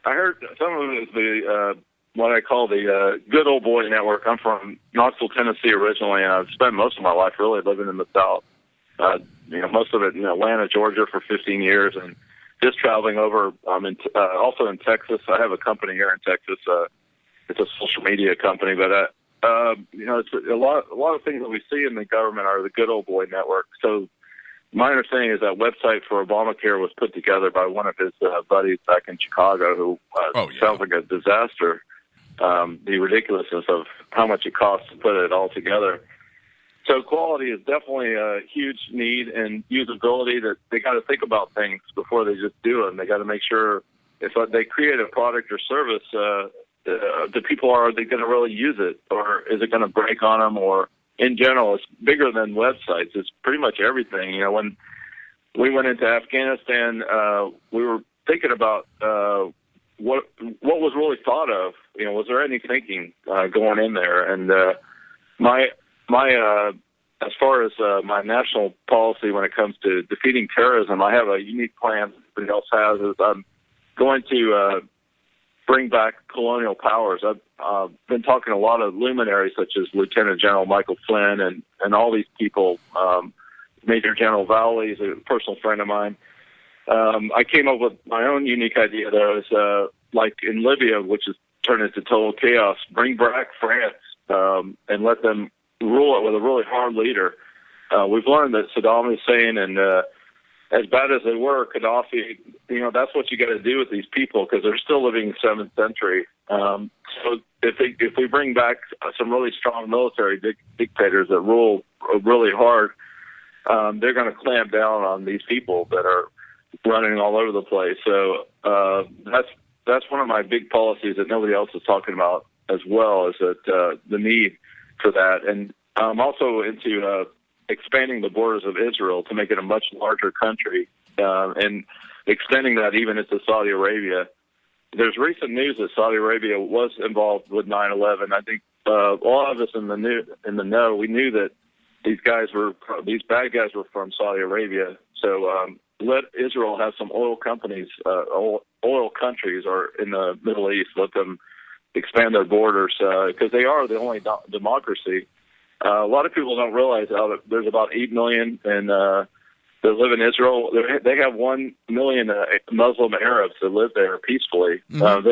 I heard some of it is the what I call the good old boy network. I'm from Knoxville, Tennessee originally, and I've spent most of my life really living in the South. Most of it in Atlanta, Georgia for 15 years, and just traveling over. I'm also in Texas. I have a company here in Texas. It's a social media company, but it's a lot of things that we see in the government are the good old boy network. So my understanding is that website for Obamacare was put together by one of his buddies back in Chicago, who sounds like a disaster. The ridiculousness of how much it costs to put it all together. So quality is definitely a huge need, and usability, that they got to think about things before they just do them. They got to make sure if they create a product or service, the people, are they going to really use it, or is it going to break on them? Or in general, it's bigger than websites. It's pretty much everything. When we went into Afghanistan, we were thinking about what was really thought of. Was there any thinking going in there? And my as far as my national policy when it comes to defeating terrorism, I have a unique plan that nobody else has. Is I'm going to bring back colonial powers. I've been talking to a lot of luminaries such as Lieutenant General Michael Flynn and all these people. Major General Valley is a personal friend of mine. I came up with my own unique idea there. Is like in Libya, which has turned into total chaos, bring back France and let them rule it with a really hard leader. We've learned that Saddam Hussein and as bad as they were, Gaddafi, that's what you got to do with these people because they're still living in the 7th century. So if we bring back some really strong military dictators that rule really hard, they're going to clamp down on these people that are running all over the place. So that's one of my big policies that nobody else is talking about as well, is that the need for that. And I'm also into expanding the borders of Israel to make it a much larger country, and extending that even into Saudi Arabia. There's recent news that Saudi Arabia was involved with 9/11. I think all of us in the know, we knew that these bad guys were from Saudi Arabia. So let Israel have some oil companies, oil countries, or in the Middle East, let them expand their borders, because they are the only democracy. A lot of people don't realize how there's about 8 million that live in Israel. They have 1 million Muslim Arabs that live there peacefully. Mm-hmm.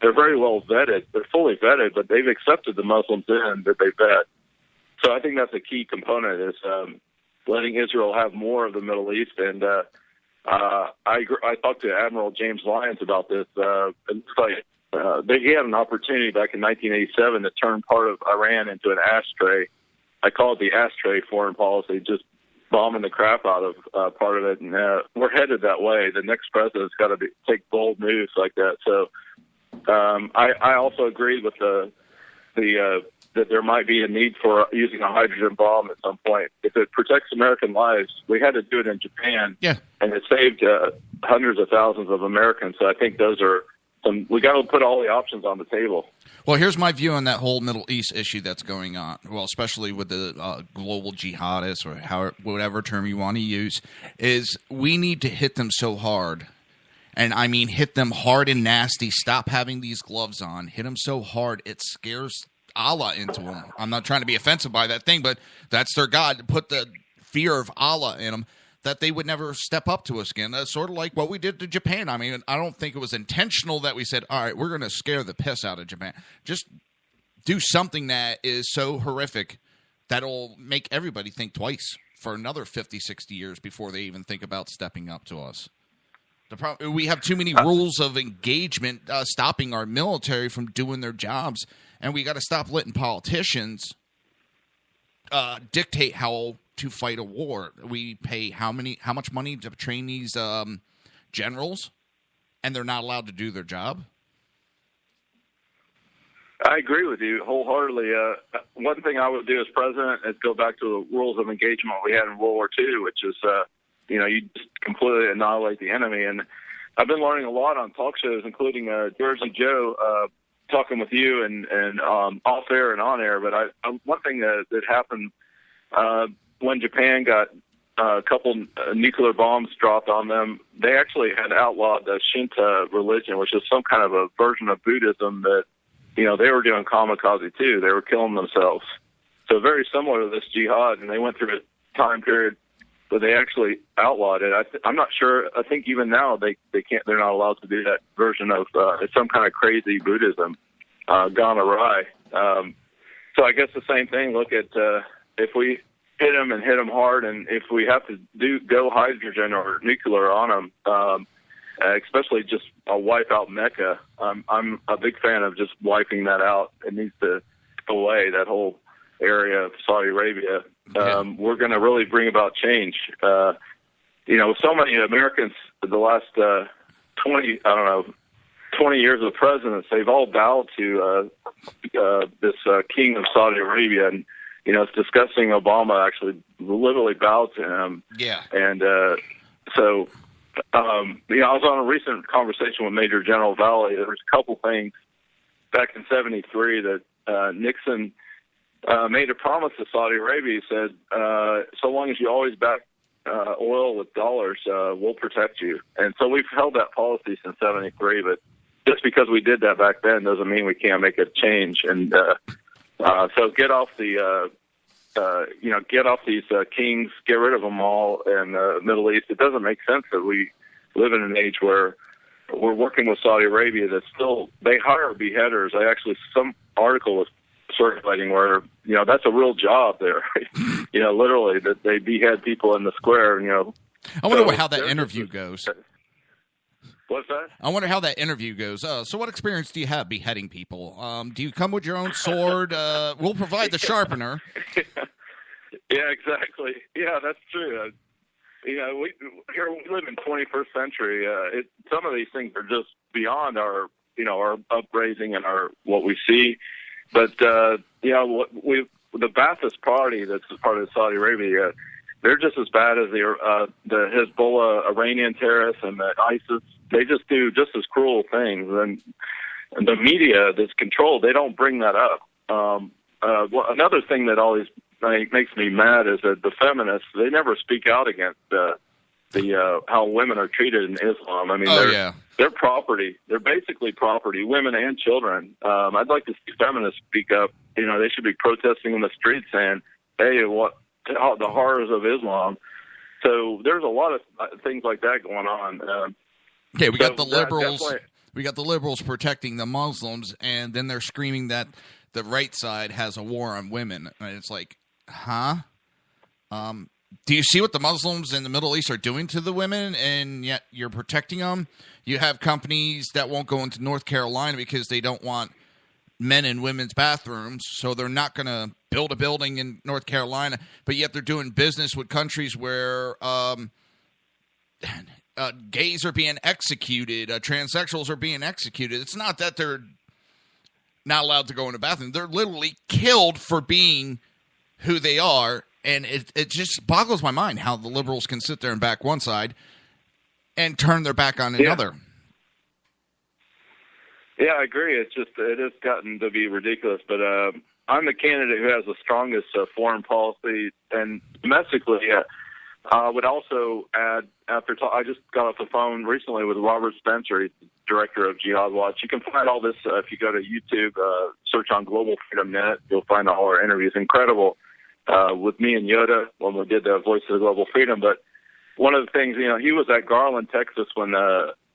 They're very well vetted. They're fully vetted, but they've accepted the Muslims in that they vet. So I think that's a key component, is letting Israel have more of the Middle East. And I talked to Admiral James Lyons about this. It looks like he had an opportunity back in 1987 to turn part of Iran into an ashtray. I call it the ashtray foreign policy, just bombing the crap out of part of it. And we're headed that way. The next president's got to take bold moves like that. So I also agree with that there might be a need for using a hydrogen bomb at some point. If it protects American lives, we had to do it in Japan, and it saved hundreds of thousands of Americans. So I think those are we got to put all the options on the table. Well, here's my view on that whole Middle East issue that's going on. Well, especially with the global jihadists, or whatever term you want to use, is we need to hit them so hard. And I mean, hit them hard and nasty. Stop having these gloves on. Hit them so hard it scares Allah into them. I'm not trying to be offensive by that thing, but that's their God. Put the fear of Allah in them, that they would never step up to us again. That's sort of like what we did to Japan. I mean, I don't think it was intentional that we said, all right, we're going to scare the piss out of Japan. Just do something that is so horrific that'll make everybody think twice for another 50, 60 years before they even think about stepping up to us. We have too many rules of engagement stopping our military from doing their jobs, and we got to stop letting politicians dictate how to fight a war. We pay how much money to train these generals, and they're not allowed to do their job? I agree with you wholeheartedly. One thing I would do as president is go back to the rules of engagement we had in World War II, which is, you just completely annihilate the enemy. And I've been learning a lot on talk shows, including Jersey Joe, talking with you and off air and on air. But one thing that happened when Japan got a couple nuclear bombs dropped on them, they actually had outlawed the Shinto religion, which is some kind of a version of Buddhism that, they were doing kamikaze too. They were killing themselves. So very similar to this jihad, and they went through a time period where they actually outlawed it. I'm not sure. I think even now they can't. They're not allowed to do that version of it's some kind of crazy Buddhism gone awry. So I guess the same thing. Look at if we hit them and hit them hard, and if we have to go hydrogen or nuclear on them, especially just wipe out Mecca. I'm a big fan of just wiping that out. It needs to go away, that whole area of Saudi Arabia. We're going to really bring about change. So many Americans, the last 20 years of presidents, they've all bowed to this king of Saudi Arabia. And, it's disgusting. Obama actually literally bowed to him. Yeah. And so, I was on a recent conversation with Major General Valley. There was a couple things back in 1973 that Nixon made a promise to Saudi Arabia. He said, so long as you always back oil with dollars, we'll protect you. And so we've held that policy since 1973, but just because we did that back then doesn't mean we can't make a change. And so get off these kings, get rid of them all in the Middle East. It doesn't make sense that we live in an age where we're working with Saudi Arabia that still, they hire beheaders. Some article was circulating where, that's a real job there. Literally that they behead people in the square, I wonder how that interview goes. What's that? I wonder how that interview goes. So what experience do you have beheading people? Do you come with your own sword? We'll provide the sharpener. Yeah, exactly. Yeah, that's true. We live in 21st century. Some of these things are just beyond our upraising and what we see. But the Ba'athist Party, that's part of Saudi Arabia, they're just as bad as the Hezbollah Iranian terrorists and the ISIS. They just do just as cruel things. And the media that's controlled, they don't bring that up. Another thing that always makes me mad is that the feminists, they never speak out against how women are treated in Islam. I mean, they're property. They're basically property, women and children. I'd like to see feminists speak up. They should be protesting in the streets saying, hey, the horrors of Islam. So there's a lot of things like that going on. Okay, we got the liberals. We got the liberals protecting the Muslims, and then they're screaming that the right side has a war on women. And it's like, huh? Do you see what the Muslims in the Middle East are doing to the women, and yet you're protecting them? You have companies that won't go into North Carolina because they don't want men in women's bathrooms, so they're not going to build a building in North Carolina, but yet they're doing business with countries where gays are being executed, transsexuals are being executed. It's not that they're not allowed to go in a bathroom. They're literally killed for being who they are, and it just boggles my mind how the liberals can sit there and back one side and turn their back on another. Yeah, I agree. It has gotten to be ridiculous, but I'm the candidate who has the strongest foreign policy, and domestically, I would also add, I just got off the phone recently with Robert Spencer, he's the director of Jihad Watch. You can find all this if you go to YouTube, search on Global Freedom Net, you'll find all our interviews. Incredible with me and Yoda when we did the Voice of the Global Freedom. But one of the things, he was at Garland, Texas when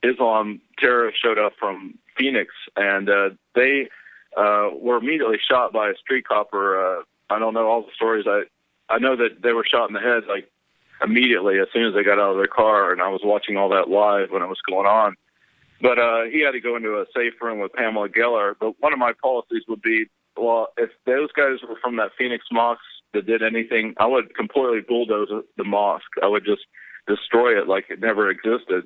Islam terrorists showed up from Phoenix, and they were immediately shot by a street copper. I don't know all the stories. I know that they were shot in the head like immediately as soon as they got out of their car, and I was watching all that live when it was going on. But he had to go into a safe room with Pamela Geller. But one of my policies would be, well, if those guys were from that Phoenix mosque that did anything, I would completely bulldoze the mosque. I would just destroy it like it never existed.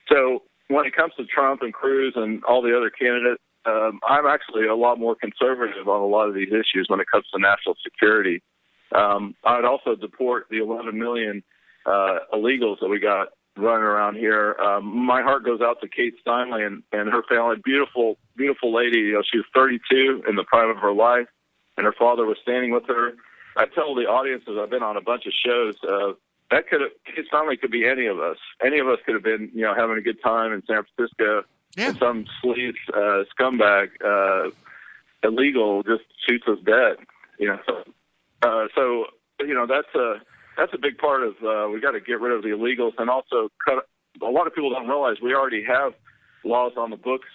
So when it comes to Trump and Cruz and all the other candidates, I'm actually a lot more conservative on a lot of these issues when it comes to national security. I would also deport the 11 million illegals that we got running around here. My heart goes out to Kate Steinle and her family. Beautiful, beautiful lady. She was 32 in the prime of her life, and her father was standing with her. I tell the audiences, I've been on a bunch of shows, Kate Steinle could be any of us. Any of us could have been, having a good time in San Francisco. Yeah. And some sleaze scumbag illegal just shoots us dead. So that's a big part of we got to get rid of the illegals and also cut. A lot of people don't realize we already have laws on the books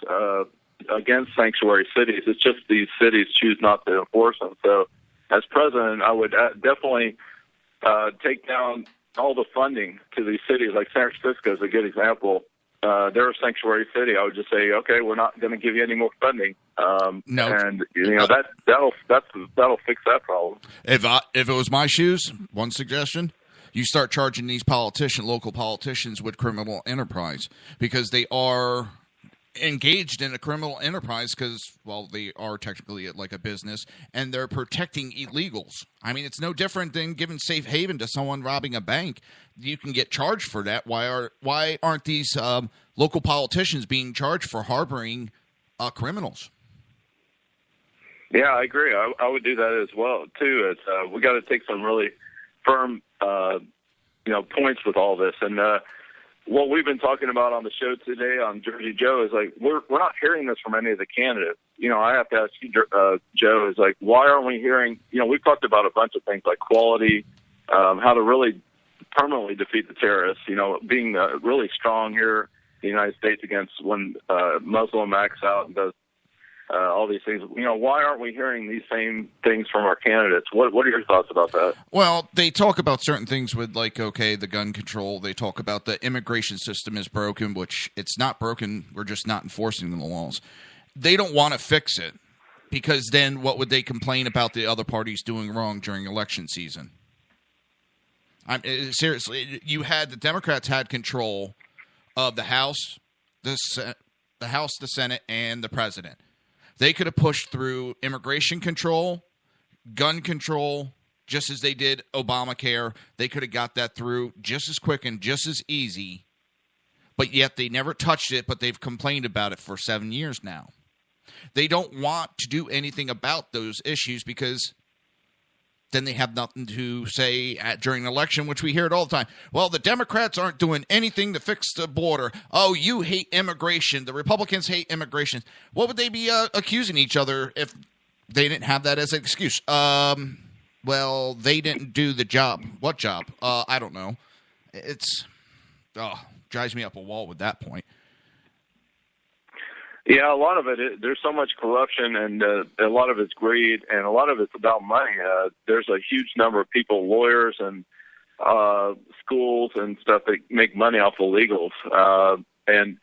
against sanctuary cities. It's just these cities choose not to enforce them. So as president, I would definitely take down all the funding to these cities. Like San Francisco is a good example. They're a sanctuary city. I would just say, okay, we're not going to give you any more funding. No, and that'll fix that problem. If it was my shoes, one suggestion: you start charging these local politicians with criminal enterprise because they are engaged in a criminal enterprise because, well, they are technically like a business and they're protecting illegals. I mean, it's no different than giving safe haven to someone robbing a bank. You can get charged for that. Why aren't these local politicians being charged for harboring criminals? Yeah, I agree. I would do that as well too. It's we got to take some really firm, points with all this. And what we've been talking about on the show today on Jersey Joe is like we're not hearing this from any of the candidates. I have to ask you, Joe, is like why aren't we hearing? We've talked about a bunch of things like quality, how to really permanently defeat the terrorists. Being really strong here in the United States against when Muslim acts out and does all these things. Why aren't we hearing these same things from our candidates? What are your thoughts about that? Well, they talk about certain things with the gun control. They talk about the immigration system is broken, which it's not broken. We're just not enforcing the laws. They don't want to fix it because then what would they complain about the other parties doing wrong during election season? Seriously, you had the Democrats had control of the House, the Senate, and the president. They could have pushed through immigration control, gun control, just as they did Obamacare. They could have got that through just as quick and just as easy, but yet they never touched it, but they've complained about it for 7 years now. They don't want to do anything about those issues because then they have nothing to say during an election, which we hear it all the time. Well, the Democrats aren't doing anything to fix the border. Oh, you hate immigration. The Republicans hate immigration. What would they be accusing each other if they didn't have that as an excuse? Well, they didn't do the job. What job? I don't know. It's drives me up a wall with that point. Yeah, a lot of it, there's so much corruption, and a lot of it's greed, and a lot of it's about money. There's a huge number of people, lawyers and schools and stuff that make money off illegals. And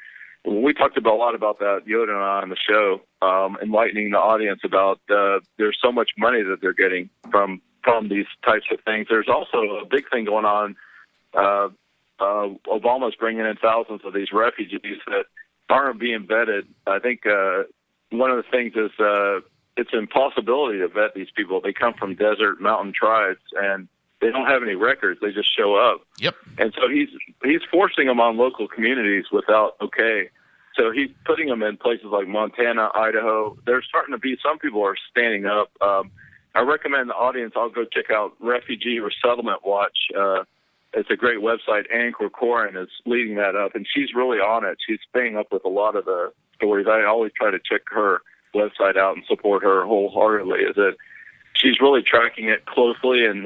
we talked a lot about that, Yoda and I, on the show, enlightening the audience about there's so much money that they're getting from these types of things. There's also a big thing going on. Obama's bringing in thousands of these refugees that aren't being vetted. I think one of the things is it's an impossibility to vet these people. They come from desert mountain tribes, and they don't have any records. They just show up. Yep. And so he's forcing them on local communities without okay. So he's putting them in places like Montana, Idaho. There's starting to be some people are standing up. I recommend the audience, I'll go check out Refugee Resettlement Watch. It's a great website. Ann Corcoran is leading that up, and she's really on it. She's staying up with a lot of the stories. I always try to check her website out and support her wholeheartedly. Is that she's really tracking it closely, and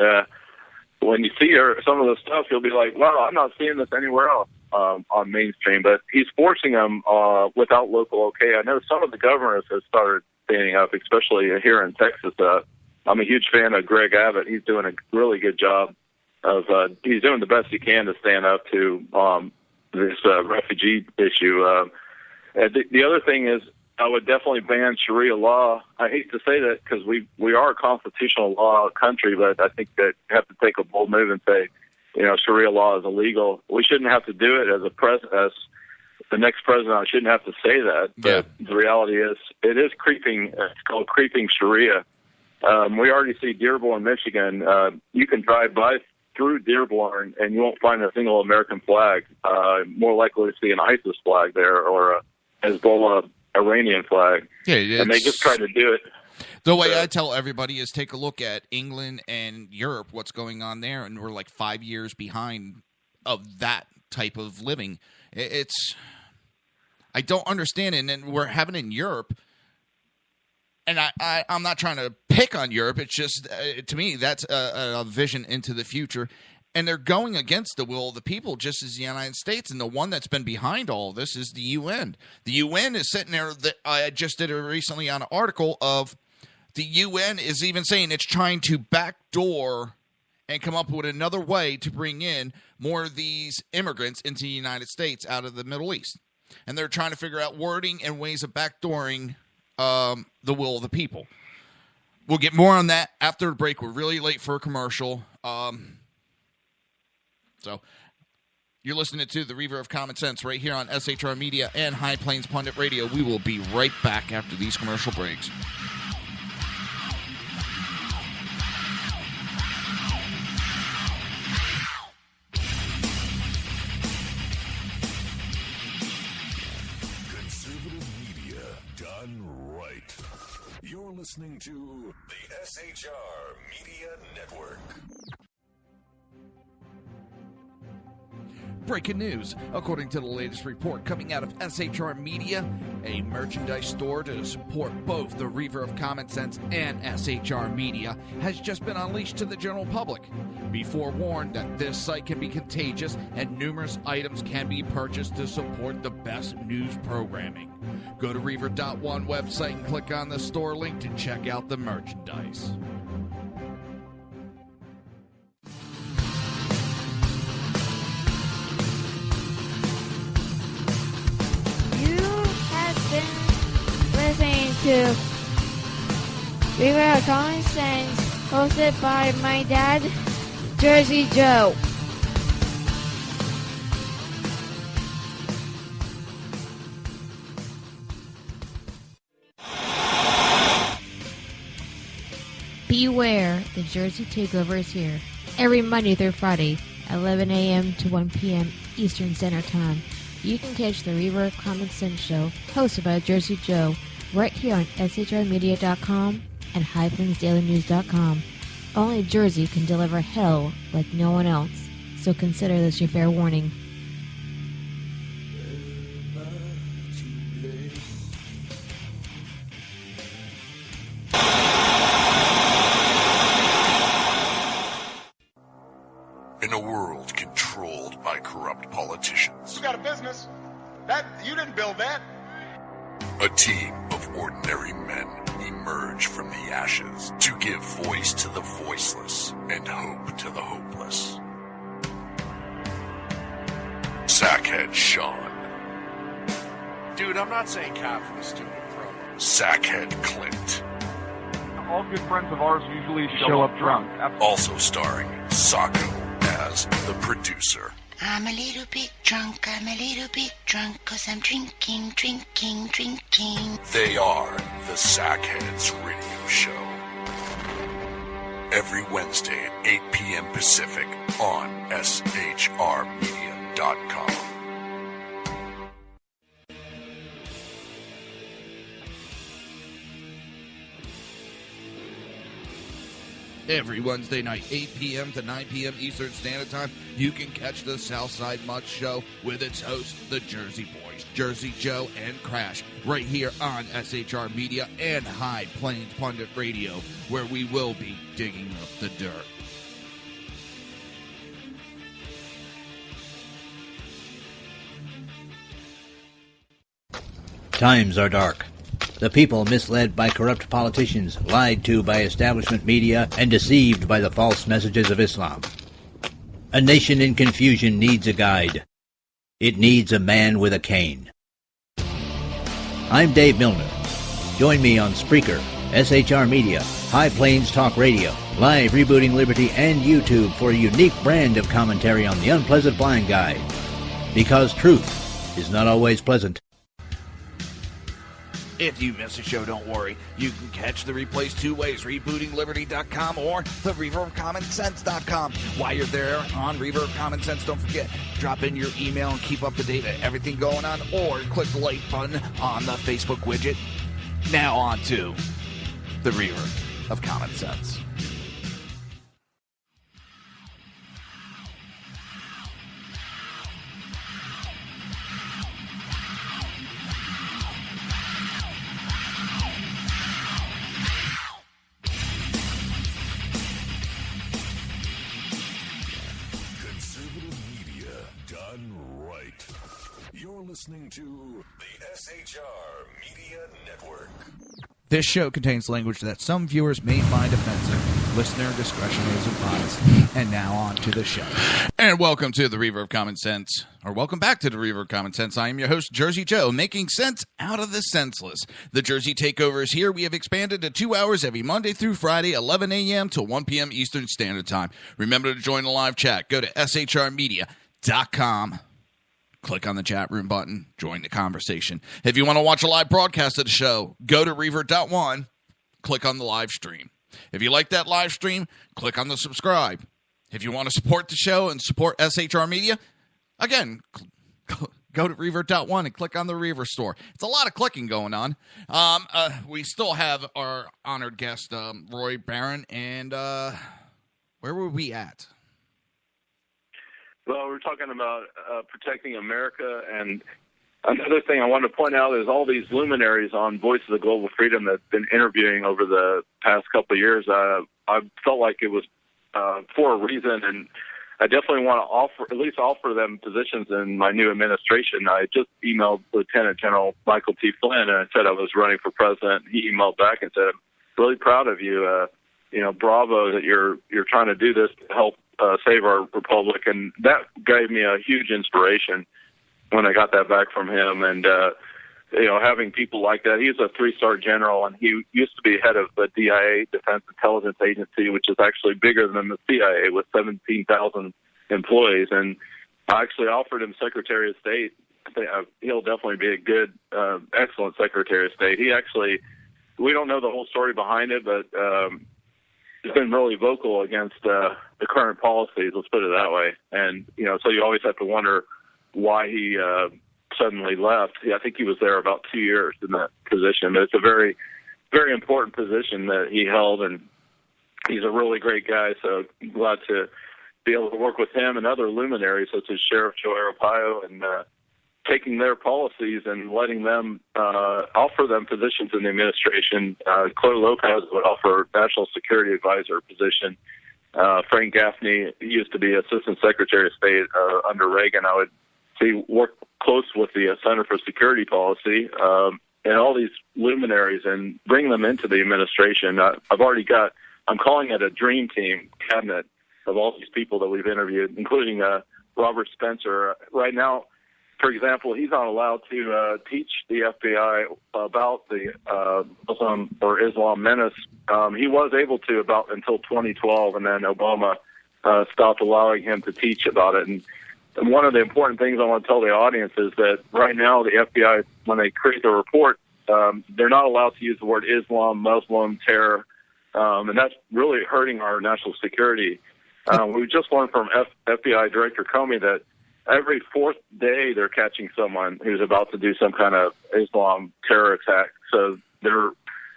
when you see her, some of the stuff, you'll be like, wow, I'm not seeing this anywhere else on mainstream. But he's forcing them without local okay. I know some of the governors have started standing up, especially here in Texas. I'm a huge fan of Greg Abbott. He's doing a really good job. He's doing the best he can to stand up to this refugee issue. The other thing is, I would definitely ban Sharia law. I hate to say that because we are a constitutional law country, but I think that you have to take a bold move and say, Sharia law is illegal. We shouldn't have to do it as the next president. I shouldn't have to say that, but the reality is, it is creeping. It's called creeping Sharia. We already see Dearborn, Michigan. You can drive by through Dearborn, and you won't find a single American flag. More likely to see an ISIS flag there or a Hezbollah Iranian flag. Yeah, and they just try to do it. The way I tell everybody is take a look at England and Europe, what's going on there, and we're like 5 years behind of that type of living. I don't understand it, and we're having in Europe. And I'm not trying to pick on Europe. It's just, to me, that's a vision into the future. And they're going against the will of the people, just as the United States. And the one that's been behind all of this is the UN. The UN is sitting there. I just did recently on an article of the UN is even saying it's trying to backdoor and come up with another way to bring in more of these immigrants into the United States out of the Middle East. And they're trying to figure out wording and ways of backdooring the will of the people. We'll get more on that after the break. We're really late for a commercial. So you're listening to the Reaver of Common Sense right here on SHR Media and High Plains Pundit Radio. We will be right back after these commercial breaks. You're listening to the SHR Media Network. Breaking news. According to the latest report coming out of SHR Media, a merchandise store to support both the Reaver of Common Sense and SHR Media has just been unleashed to the general public. Be forewarned that this site can be contagious and numerous items can be purchased to support the best news programming. Go to Reaver.one website and click on the store link to check out the merchandise. Listening to Reaver of Common Sense, hosted by my dad, Jersey Joe. Beware, the Jersey Takeover is here. Every Monday through Friday, 11 a.m. to 1 p.m. Eastern Standard Time. You can catch the Reaver of Common Sense show, hosted by Jersey Joe, right here on shrmedia.com and highplainsdailynews.com. Only Jersey can deliver hell like no one else, so consider this your fair warning. In a world controlled by corrupt politicians, You got a business. That you didn't build that. a team of ordinary men emerge from the ashes to give voice to the voiceless and hope to the hopeless. Sackhead Sean, Dude, I'm not saying cop stupid, bro. Sackhead Clint, All good friends of ours usually show up drunk. also starring Sacco as the producer. I'm a little bit drunk, cause I'm drinking. They are the Sackheads Radio Show. Every Wednesday at 8 p.m. Pacific on shrmedia.com. Every Wednesday night, 8 p.m. to 9 p.m. Eastern Standard Time, you can catch the Southside Mutt Show with its hosts, the Jersey Boys, Jersey Joe and Crash, right here on SHR Media and High Plains Pundit Radio, where we will be digging up the dirt. Times are dark. The people misled by corrupt politicians, lied to by establishment media, and deceived by the false messages of Islam. A nation in confusion needs a guide. It needs a man with a cane. I'm Dave Milner. Join me on Spreaker, SHR Media, High Plains Talk Radio, Live Rebooting Liberty, and YouTube for a unique brand of commentary on the unpleasant blind guide. Because truth is not always pleasant. If you miss a show, don't worry. You can catch the replays two ways, rebootingliberty.com or the reaverofcommonsense.com. While you're there on Reaver of Common Sense, don't forget, drop in your email and keep up to date with everything going on, or click the like button on the Facebook widget. Now on to the Reaver of Common Sense. Listening to the SHR Media Network. This show contains language that some viewers may find offensive. Listener discretion is advised. And now on to the show. And welcome to the Reaver of Common Sense. Or welcome back to the Reaver of Common Sense. I am your host, Jersey Joe, making sense out of the senseless. The Jersey Takeover is here. We have expanded to 2 hours every Monday through Friday, 11 a.m. to 1 p.m. Eastern Standard Time. Remember to join the live chat. Go to shrmedia.com. Click on the chat room button. Join the conversation. If you want to watch a live broadcast of the show, go to Reaver.1. Click on the live stream. If you like that live stream, click on the subscribe. If you want to support the show and support SHR Media, again, go to Reaver.1 and click on the Reaver store. It's a lot of clicking going on. We still have our honored guest, Roy Barron, and where were we at? Well, we're talking about protecting America, and another thing I want to point out is all these luminaries on Voice of the Global Freedom that have been interviewing over the past couple of years. I felt like it was for a reason, and I definitely want to at least offer them positions in my new administration. I just emailed Lieutenant General Michael T. Flynn, and I said I was running for president. He emailed back and said, "I'm really proud of you. Bravo that you're trying to do this to help save our republic," and that gave me a huge inspiration when I got that back from him. And having people like that, he's a 3-star general, and he used to be head of the DIA, Defense Intelligence Agency, which is actually bigger than the CIA with 17,000 employees. And I actually offered him Secretary of State. I think he'll definitely be a good, excellent Secretary of State. We don't know the whole story behind it, but has been really vocal against the current policies. Let's put it that way. And so you always have to wonder why he suddenly left. I think he was there about 2 years in that position. But it's a very, very important position that he held, and he's a really great guy. So I'm glad to be able to work with him and other luminaries such as Sheriff Joe Arpaio, and taking their policies and letting them offer them positions in the administration. Claire Lopez would offer National Security Advisor position. Frank Gaffney used to be Assistant Secretary of State under Reagan. I would say work close with the Center for Security Policy and all these luminaries and bring them into the administration. I'm calling it a dream team cabinet of all these people that we've interviewed, including Robert Spencer. Right now, for example, he's not allowed to teach the FBI about the Muslim or Islam menace. He was able to until 2012, and then Obama stopped allowing him to teach about it. And one of the important things I want to tell the audience is that right now the FBI, when they create the report, they're not allowed to use the word Islam, Muslim, terror, and that's really hurting our national security. We just learned from FBI Director Comey that every fourth day they're catching someone who's about to do some kind of Islam terror attack. So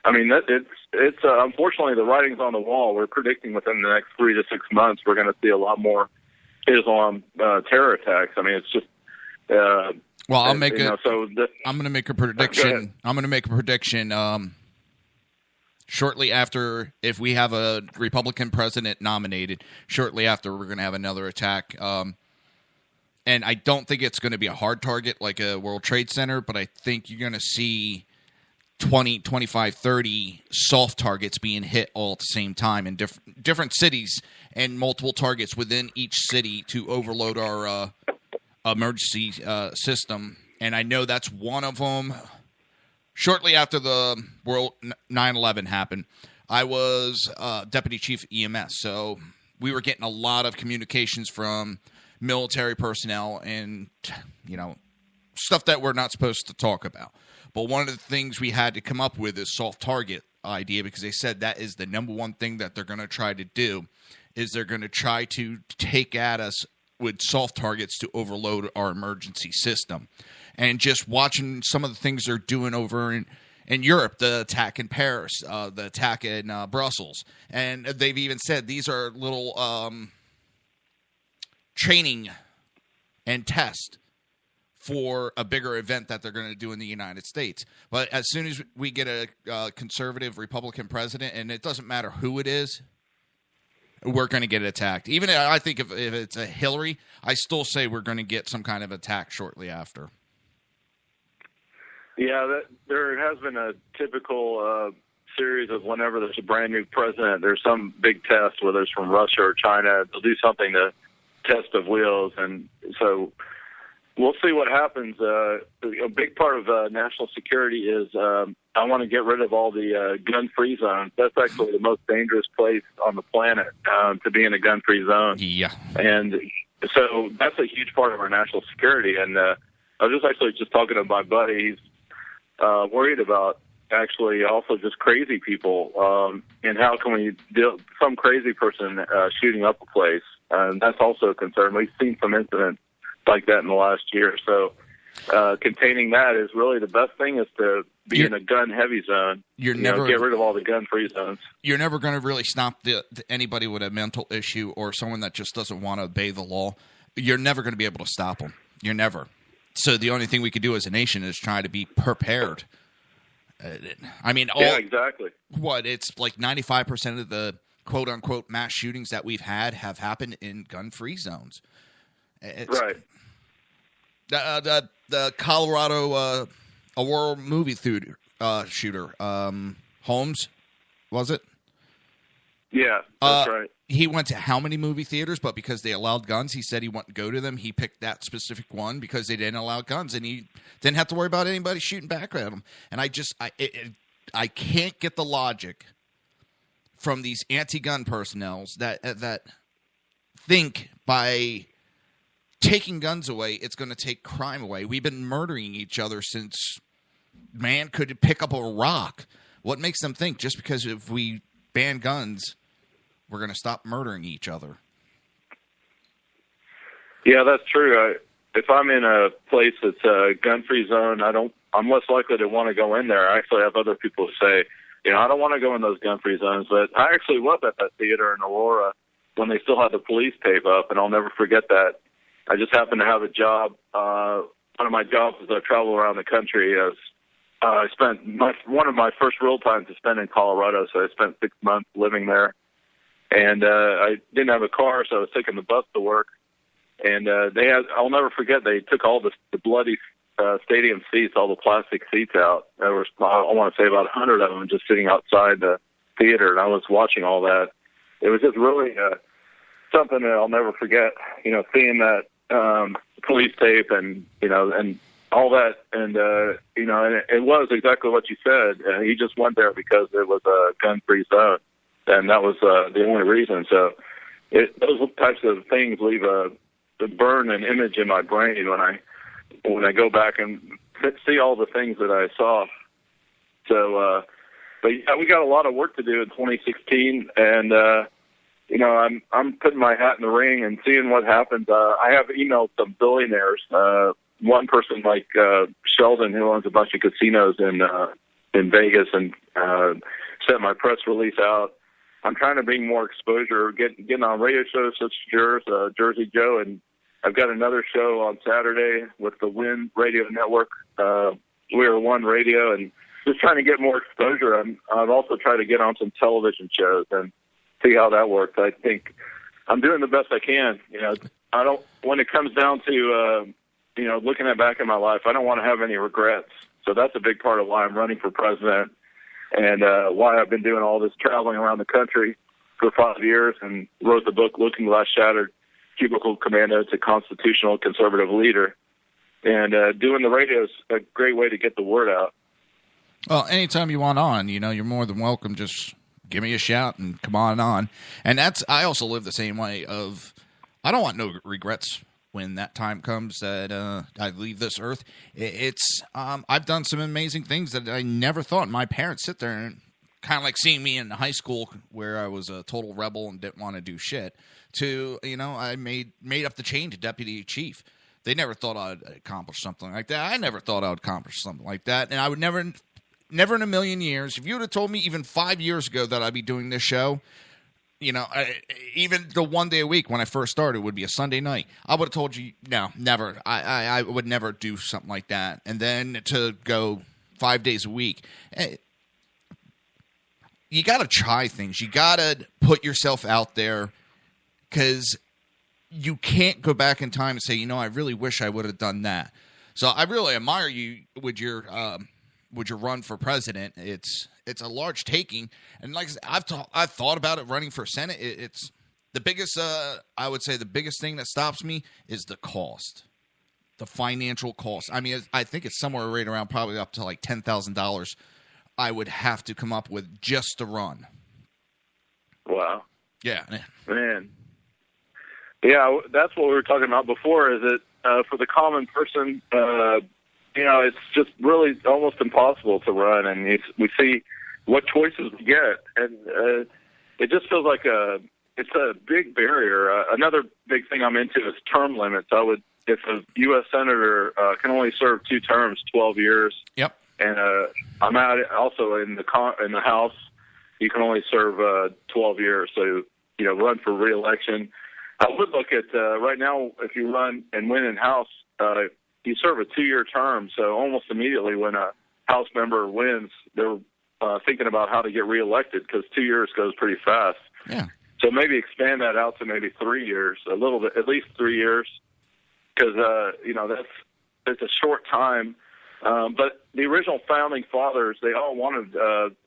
it's unfortunately the writing's on the wall. We're predicting within the next 3 to 6 months we're going to see a lot more Islam terror attacks. I mean, it's just. Well, I'm going to make a prediction. I'm going to make a prediction. Shortly after, if we have a Republican president nominated, shortly after we're going to have another attack. And I don't think it's going to be a hard target like a World Trade Center, but I think you're going to see 20, 25, 30 soft targets being hit all at the same time in different cities and multiple targets within each city to overload our emergency system. And I know that's one of them. Shortly after the World 9/11 happened, I was deputy chief of EMS, so we were getting a lot of communications from military personnel and, stuff that we're not supposed to talk about. But one of the things we had to come up with is soft target idea, because they said that is the number one thing that they're going to try to do, is they're going to try to take at us with soft targets to overload our emergency system. And just watching some of the things they're doing over in Europe, the attack in Paris, the attack in Brussels. And they've even said these are little training and test for a bigger event that they're going to do in the United States. But as soon as we get a conservative Republican president, and it doesn't matter who it is, we're going to get attacked. Even I think if it's a Hillary, I still say we're going to get some kind of attack shortly after. Yeah, there has been a typical series of whenever there's a brand new president, there's some big test, whether it's from Russia or China. They'll do something to test of wheels, and so we'll see what happens. A big part of national security is I want to get rid of all the gun-free zones. That's actually the most dangerous place on the planet to be in a gun-free zone. Yeah. And so that's a huge part of our national security. And I was just talking to my buddy. He's worried about actually also just crazy people and how can we deal some crazy person shooting up a place. And that's also a concern. We've seen some incidents like that in the last year. So containing that is really the best thing, is to be in a gun-heavy zone. Get rid of all the gun-free zones. You're never going to really stop anybody with a mental issue or someone that just doesn't want to obey the law. You're never going to be able to stop them. You're never. So the only thing we could do as a nation is try to be prepared. Yeah, exactly. It's like 95% of the quote-unquote mass shootings that we've had have happened in gun-free zones. Right. The Colorado Aurora movie theater shooter, Holmes, was it? Yeah, that's right. He went to how many movie theaters, but because they allowed guns, he said he wouldn't go to them. He picked that specific one because they didn't allow guns, and he didn't have to worry about anybody shooting back at him. And I can't get the logic from these anti-gun personnel that think by taking guns away, it's going to take crime away. We've been murdering each other since man could pick up a rock. What makes them think just because if we ban guns, We're going to stop murdering each other. Yeah, that's true. If I'm in a place that's a gun-free zone, I'm less likely to want to go in there. I actually have other people say, I don't want to go in those gun-free zones, but I actually was at that theater in Aurora when they still had the police tape up, and I'll never forget that. I just happened to have a job. One of my jobs is I travel around the country. I spent one of my first real times to spend in Colorado, so I spent 6 months living there. And I didn't have a car, so I was taking the bus to work. And I'll never forget, they took all the bloody stadium seats, all the plastic seats out. There was, I want to say, about 100 of them just sitting outside the theater, and I was watching all that. It was just really something that I'll never forget, seeing that police tape and all that. And, and it was exactly what you said. He just went there because it was a gun-free zone, and that was the only reason. So those types of things leave a burn an image in my brain when I go back and see all the things that I saw. So, but yeah, we got a lot of work to do in 2016, and I'm putting my hat in the ring and seeing what happens. I have emailed some billionaires. One person like Sheldon, who owns a bunch of casinos in Vegas, and sent my press release out. I'm trying to bring more exposure, getting on radio shows such as yours, Jersey Joe, and I've got another show on Saturday with the Win Radio Network, We Are One Radio, and just trying to get more exposure. I've also tried to get on some television shows and see how that works. I think I'm doing the best I can. When it comes down to, looking back in my life, I don't want to have any regrets. So that's a big part of why I'm running for president and why I've been doing all this traveling around the country for 5 years and wrote the book, Looking Glass Shattered, Cubicle Commando to Constitutional Conservative Leader. And doing the radio is a great way to get the word out. Well, anytime you want on, you're more than welcome. Just give me a shout and come on. And I also live the same way of, I don't want no regrets when that time comes that I leave this earth. I've done some amazing things that I never thought. My parents sit there and kind of like seeing me in high school where I was a total rebel and didn't want to do shit to, I made up the chain to deputy chief. They never thought I'd accomplish something like that. I never thought I would accomplish something like that. And I would never in a million years, if you would have told me even 5 years ago that I'd be doing this show, even the 1 day a week when I first started would be a Sunday night, I would have told you, no, never. I would never do something like that. And then to go 5 days a week, you got to try things. You got to put yourself out there because you can't go back in time and say, I really wish I would have done that. So I really admire you with your run for president. It's a large taking, and like I said, I've thought about it running for Senate. It's the biggest. I would say the biggest thing that stops me is the cost, the financial cost. I mean, I think it's somewhere right around probably up to like $10,000. I would have to come up with just to run. Wow. Yeah, man. Yeah, that's what we were talking about before. Is that for the common person, it's just really almost impossible to run, and we see what choices we get, and it just feels like it's a big barrier. Another big thing I'm into is term limits. If a U.S. senator can only serve 2 terms, 12 years. Yep. And I'm also in the House. You can only serve 12 years, so run for re-election. I would look at right now if you run and win in House, you serve a 2-year term. So almost immediately when a House member wins, they're thinking about how to get re-elected because 2 years goes pretty fast. Yeah. So maybe expand that out to maybe 3 years, a little bit, at least 3 years, because that's a short time. But the original founding fathers, they all wanted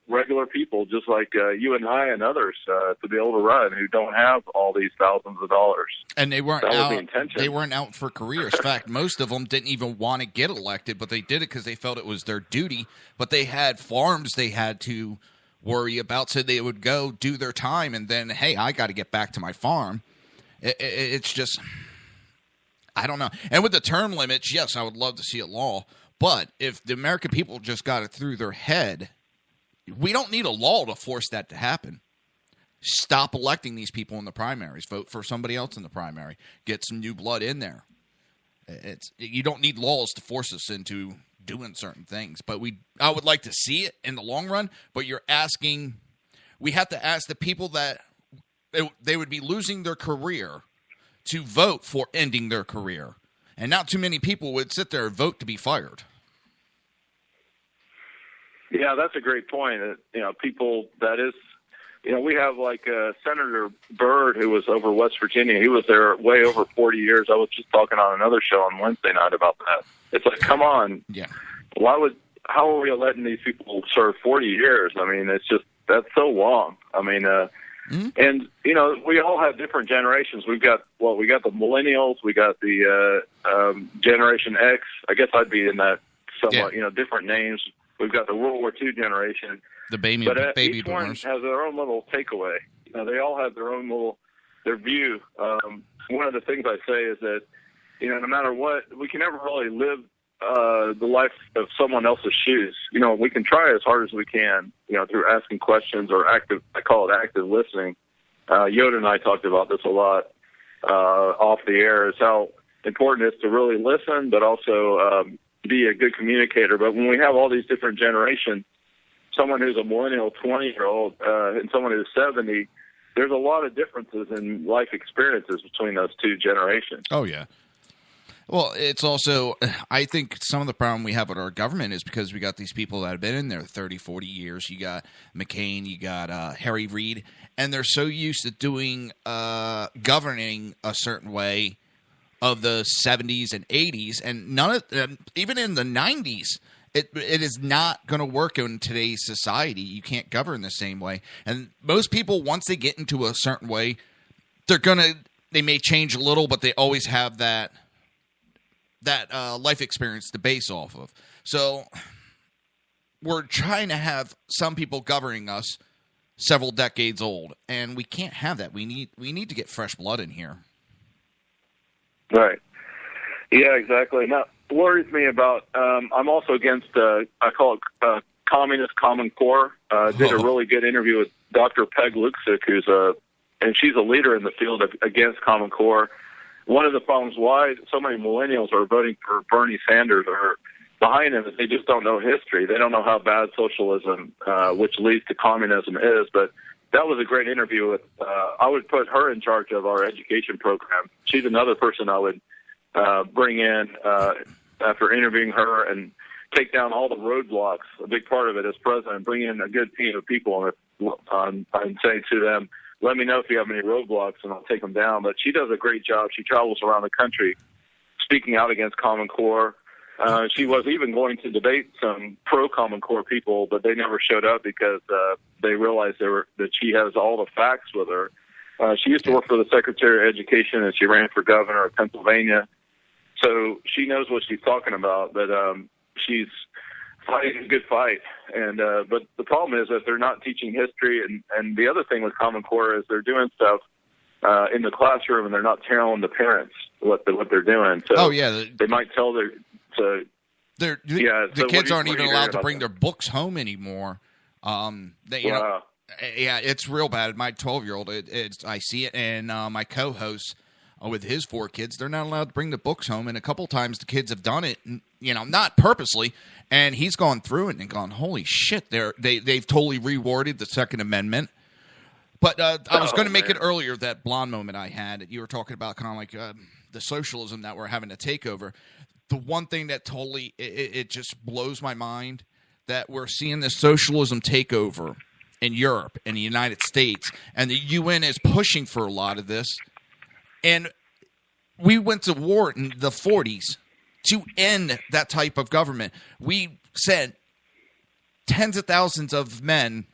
regular people just like you and I and others to be able to run who don't have all these thousands of dollars. And they weren't that out. Was the intention. They weren't out for careers. In fact, most of them didn't even want to get elected, but they did it because they felt it was their duty. But they had farms they had to worry about, so they would go do their time, and then, hey, I got to get back to my farm. It's just, I don't know. And with the term limits, yes, I would love to see a law. But if the American people just got it through their head, we don't need a law to force that to happen. Stop electing these people in the primaries. Vote for somebody else in the primary. Get some new blood in there. You don't need laws to force us into doing certain things, but I would like to see it in the long run. But we have to ask the people that they would be losing their career to vote for ending their career, and not too many people would sit there and vote to be fired. Yeah, that's a great point. People that is. We have like Senator Byrd, who was over West Virginia. He was there way over 40 years. I was just talking on another show on Wednesday night about that. It's like, come on. Yeah. How are we letting these people serve 40 years? I mean, that's so long. I mean, and, we all have different generations. We got the millennials. We got the Generation X. I guess I'd be in that somewhat, different names. We've got the World War II generation. The baby each boomers. One has their own little takeaway. They all have their view. One of the things I say is that, no matter what, we can never really live the life of someone else's shoes. We can try as hard as we can, through asking questions or I call it active listening. Yoda and I talked about this a lot off the air, is how important it is to really listen, but also be a good communicator. But when we have all these different generations, someone who's a millennial 20-year-old and someone who's 70, there's a lot of differences in life experiences between those two generations. Oh, yeah. Well, it's also, I think some of the problem we have with our government is because we got these people that have been in there 30, 40 years. You got McCain, you got Harry Reid, and they're so used to doing governing a certain way of the 70s and 80s, and even in the 90s, It is not going to work in today's society. You can't govern the same way. And most people, once they get into a certain way, they may change a little, but they always have that life experience to base off of. So we're trying to have some people governing us several decades old, and we can't have that. We need to get fresh blood in here. Right. Yeah, exactly. Now, worries me about, I'm also against, I call it Communist Common Core. Did a really good interview with Dr. Peg Luksic, and she's a leader in the field against Common Core. One of the problems why so many millennials are voting for Bernie Sanders or behind him is they just don't know history. They don't know how bad socialism, which leads to communism, is. But that was a great interview with, I would put her in charge of our education program. She's another person I would bring in after interviewing her and take down all the roadblocks. A big part of it as president, bring in a good team of people and say to them, let me know if you have any roadblocks and I'll take them down. But she does a great job. She travels around the country speaking out against Common Core. She was even going to debate some pro-Common Core people, but they never showed up because they realized that she has all the facts with her. She used to work for the Secretary of Education, and she ran for governor of Pennsylvania. So she knows what she's talking about, but she's fighting a good fight. And but the problem is that they're not teaching history, and the other thing with Common Core is they're doing stuff in the classroom, and they're not telling the parents what they're doing. So they might tell the kids aren't even allowed to bring their books home anymore. Yeah, it's real bad. My 12-year-old, I see it, and my co-host with his 4 kids, they're not allowed to bring the books home. And a couple times the kids have done it, not purposely. And he's gone through it and gone, holy shit! They've totally reworded the Second Amendment. But I was going to make it earlier, that blonde moment I had. You were talking about kind of like the socialism that we're having to take over. The one thing that totally it just blows my mind that we're seeing this socialism take over in Europe and the United States, and the UN is pushing for a lot of this. And we went to war in the 40s to end that type of government. We sent tens of thousands of men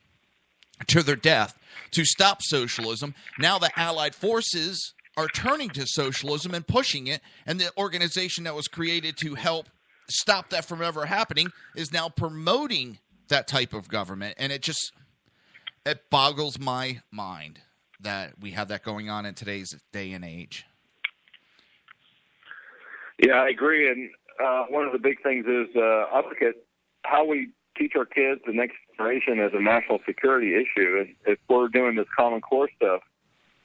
to their death to stop socialism. Now the Allied forces are turning to socialism and pushing it, and the organization that was created to help stop that from ever happening is now promoting that type of government. And it boggles my mind that we have that going on in today's day and age. Yeah, I agree. And one of the big things is I look at how we teach our kids the next generation as a national security issue. If we're doing this Common Core stuff,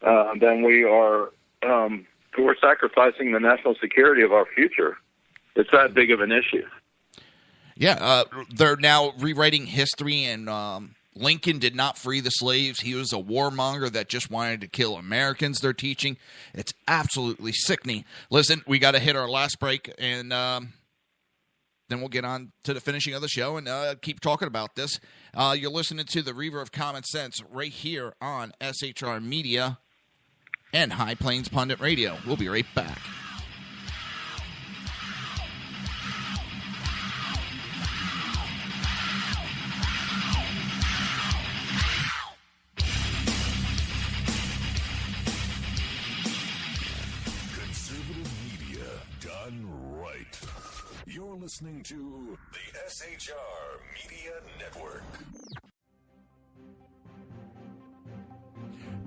then we're sacrificing the national security of our future. It's that big of an issue. Yeah, they're now rewriting history, and Lincoln did not free the slaves. He was a warmonger that just wanted to kill Americans, they're teaching. It's absolutely sickening. Listen, we got to hit our last break, and then we'll get on to the finishing of the show and keep talking about this. You're listening to the Reaver of Common Sense right here on SHR Media and High Plains Pundit Radio. We'll be right back. You're listening to the SHR Media Network.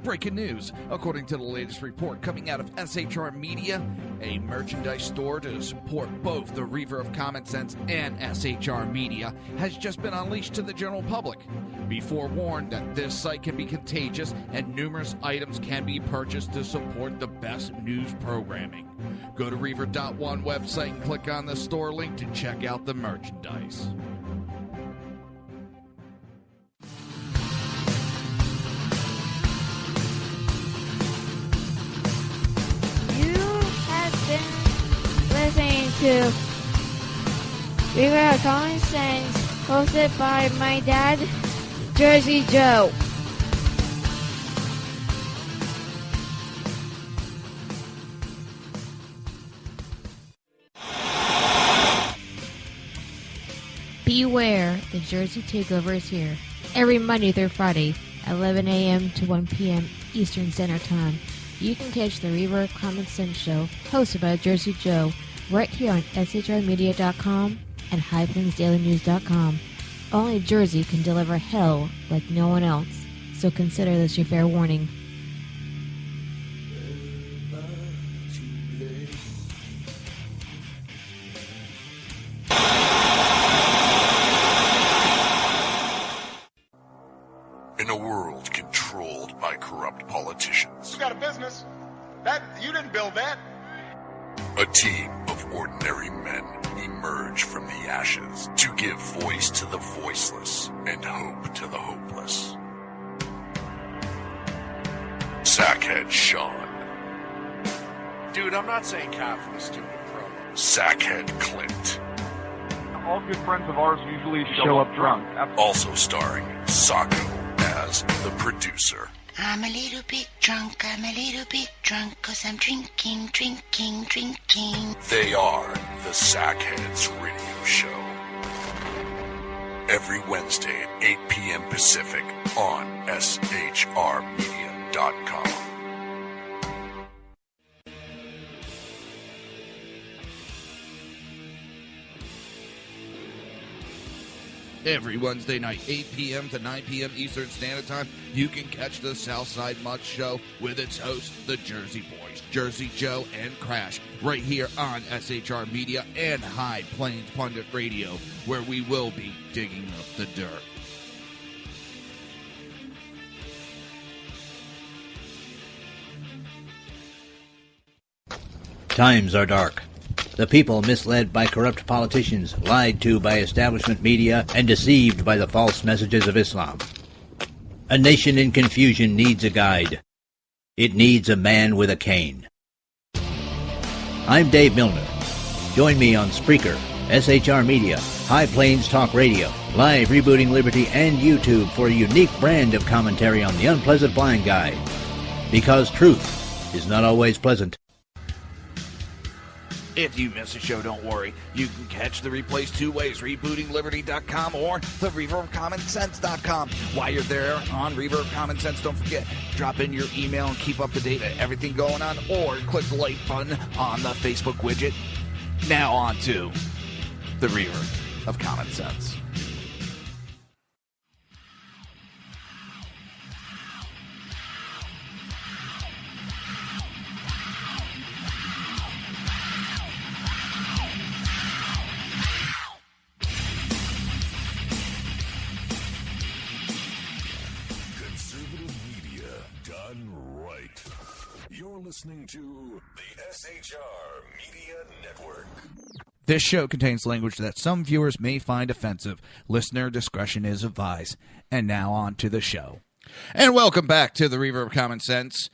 Breaking news. According to the latest report coming out of SHR Media, a merchandise store to support both the Reaver of Common Sense and SHR Media has just been unleashed to the general public. Be forewarned that this site can be contagious and numerous items can be purchased to support the best news programming. Go to Reaver.one website and click on the store link to check out the merchandise. Listening to Reaver of Common Sense, hosted by my dad, Jersey Joe. Beware, the Jersey Takeover is here. Every Monday through Friday, 11 a.m. to 1 p.m. Eastern Standard Time. You can catch the Reaver of Common Sense show, hosted by Jersey Joe, right here on shrmedia.com and highplainsdailynews.com. Only Jersey can deliver hell like no one else, so consider this your fair warning. In a world controlled by corrupt politicians, You got a business. That you didn't build that. a team of ordinary men emerge from the ashes to give voice to the voiceless and hope to the hopeless. Sackhead Sean, Dude, I'm not saying cop for the stupid promo. Sackhead Clint, All good friends of ours usually show up drunk. also starring Sacco as the producer. I'm a little bit drunk, 'cause I'm drinking. They are the Sackheads Radio Show. Every Wednesday at 8 p.m. Pacific on shrmedia.com. Every Wednesday night, 8 p.m. to 9 p.m. Eastern Standard Time, you can catch the Southside Mud Show with its hosts, the Jersey Boys, Jersey Joe and Crash, right here on SHR Media and High Plains Pundit Radio, where we will be digging up the dirt. Times are dark. The people misled by corrupt politicians, lied to by establishment media, and deceived by the false messages of Islam. A nation in confusion needs a guide. It needs a man with a cane. I'm Dave Milner. Join me on Spreaker, SHR Media, High Plains Talk Radio, Live Rebooting Liberty, and YouTube for a unique brand of commentary on the unpleasant blind guide. Because truth is not always pleasant. If you miss a show, don't worry. You can catch the replays two ways, rebootingliberty.com or the reaverofcommonsense.com. While you're there on Reaver of Common Sense, don't forget, drop in your email and keep up to date with everything going on, or click the like button on the Facebook widget. Now on to the Reaver of Common Sense. You're listening to the SHR Media Network. This show contains language that some viewers may find offensive. Listener discretion is advised. And now on to the show. And welcome back to the Reaver of Common Sense.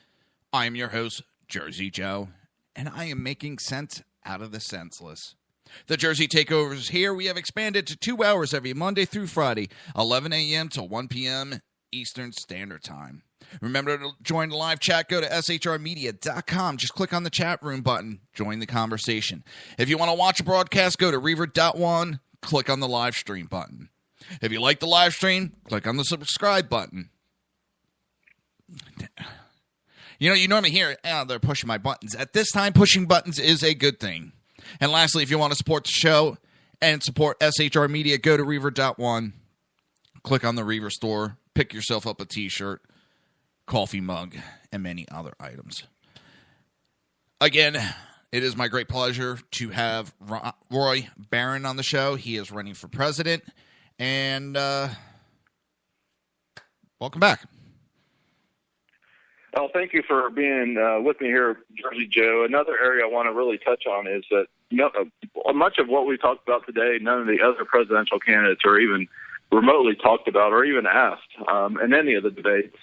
I'm your host, Jersey Joe, and I am making sense out of the senseless. The Jersey Takeover is here. We have expanded to 2 hours every Monday through Friday, 11 a.m. to 1 p.m. Eastern Standard Time. Remember to join the live chat. Go to shrmedia.com. Just click on the chat room button. Join the conversation. If you want to watch a broadcast, go to Reaver.one. Click on the live stream button. If you like the live stream, click on the subscribe button. You know, you normally hear, they're pushing my buttons. At this time, pushing buttons is a good thing. And lastly, if you want to support the show and support SHR Media, go to Reaver.one. Click on the Reaver store. Pick yourself up a t-shirt, coffee mug, and many other items. Again, it is my great pleasure to have Roy Barron on the show. He is running for president. And welcome back. Well, thank you for being with me here, Jersey Joe. Another area I want to really touch on is that much of what we talked about today, none of the other presidential candidates are even remotely talked about or even asked in any of the debates.